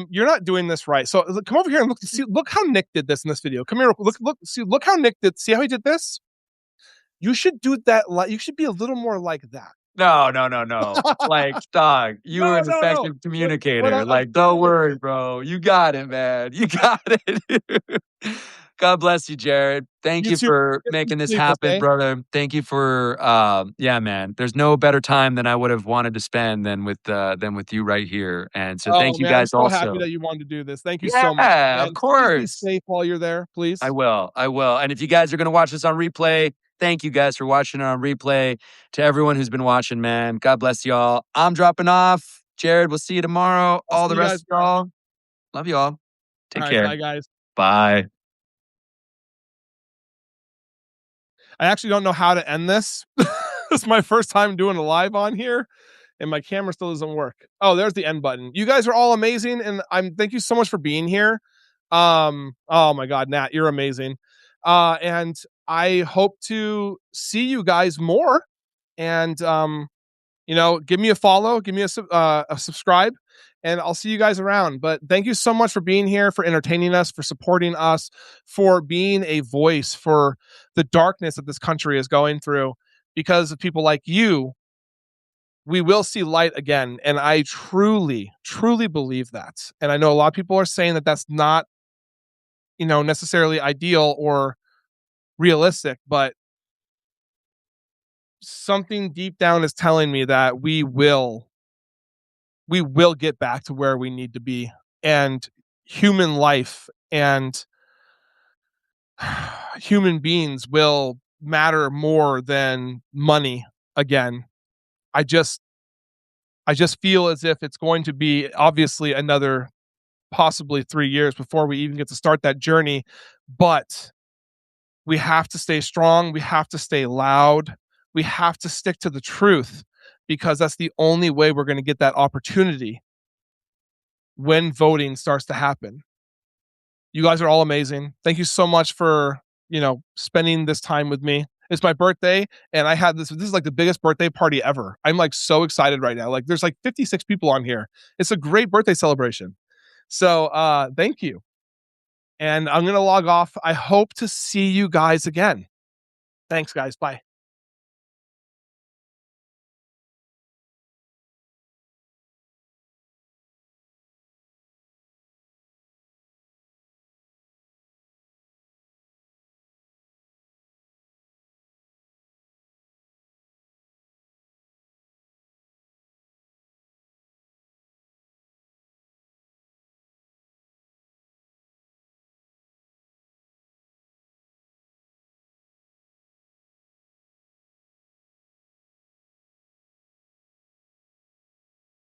you're not doing this right. So come over here and look how Nick did this in this video. Come here, look how Nick did. See how he did this? You should do that. Like, you should be a little more like that. No, no, no, no. Like, dog, you No, are an no, no. effective What communicator. I'm Like, don't serious. worry, bro. You got it, man. You got it. God bless you, Jared. Thank You you too. for Get some making this sleep, happen, okay? brother. Thank you for yeah, man. There's no better time than I would have wanted to spend than with you right here. And so Oh thank you man, I'm guys so happy also. that you wanted to do this. Thank you so much. Yeah, of And please be course. safe while you're there, I please. will. I will. And if you guys are going to watch this on replay, thank you guys for watching it on replay. To everyone who's been watching, man, God bless y'all. I'm dropping off. Jared, we'll see you tomorrow. I'll All see the you rest guys of tomorrow. y'all, love y'all. All Take right, care. bye guys. Bye. I actually don't know how to end this. It's my first time doing a live on here, and my camera still doesn't work. Oh, there's the end button. You guys are all amazing, and thank you so much for being here. Oh my God, Nat, you're amazing. And I hope to see you guys more. And give me a follow, give me a subscribe, and I'll see you guys around. But thank you so much for being here, for entertaining us, for supporting us, for being a voice for the darkness that this country is going through. Because of people like you, we will see light again. And I truly, truly believe that. And I know a lot of people are saying that that's not, necessarily ideal or realistic, but something deep down is telling me that we will get back to where we need to be, and human life and human beings will matter more than money again. I just i just feel as if it's going to be obviously another possibly 3 years before we even get to start that journey, but we have to stay strong, we have to stay loud, we have to stick to the truth, because that's the only way we're going to get that opportunity when voting starts to happen. You guys are all amazing. Thank you so much for, spending this time with me. It's my birthday, and I had this is like the biggest birthday party ever. I'm like so excited right now. Like there's like 56 people on here. It's a great birthday celebration. So, thank you. And I'm going to log off. I hope to see you guys again. Thanks guys. Bye.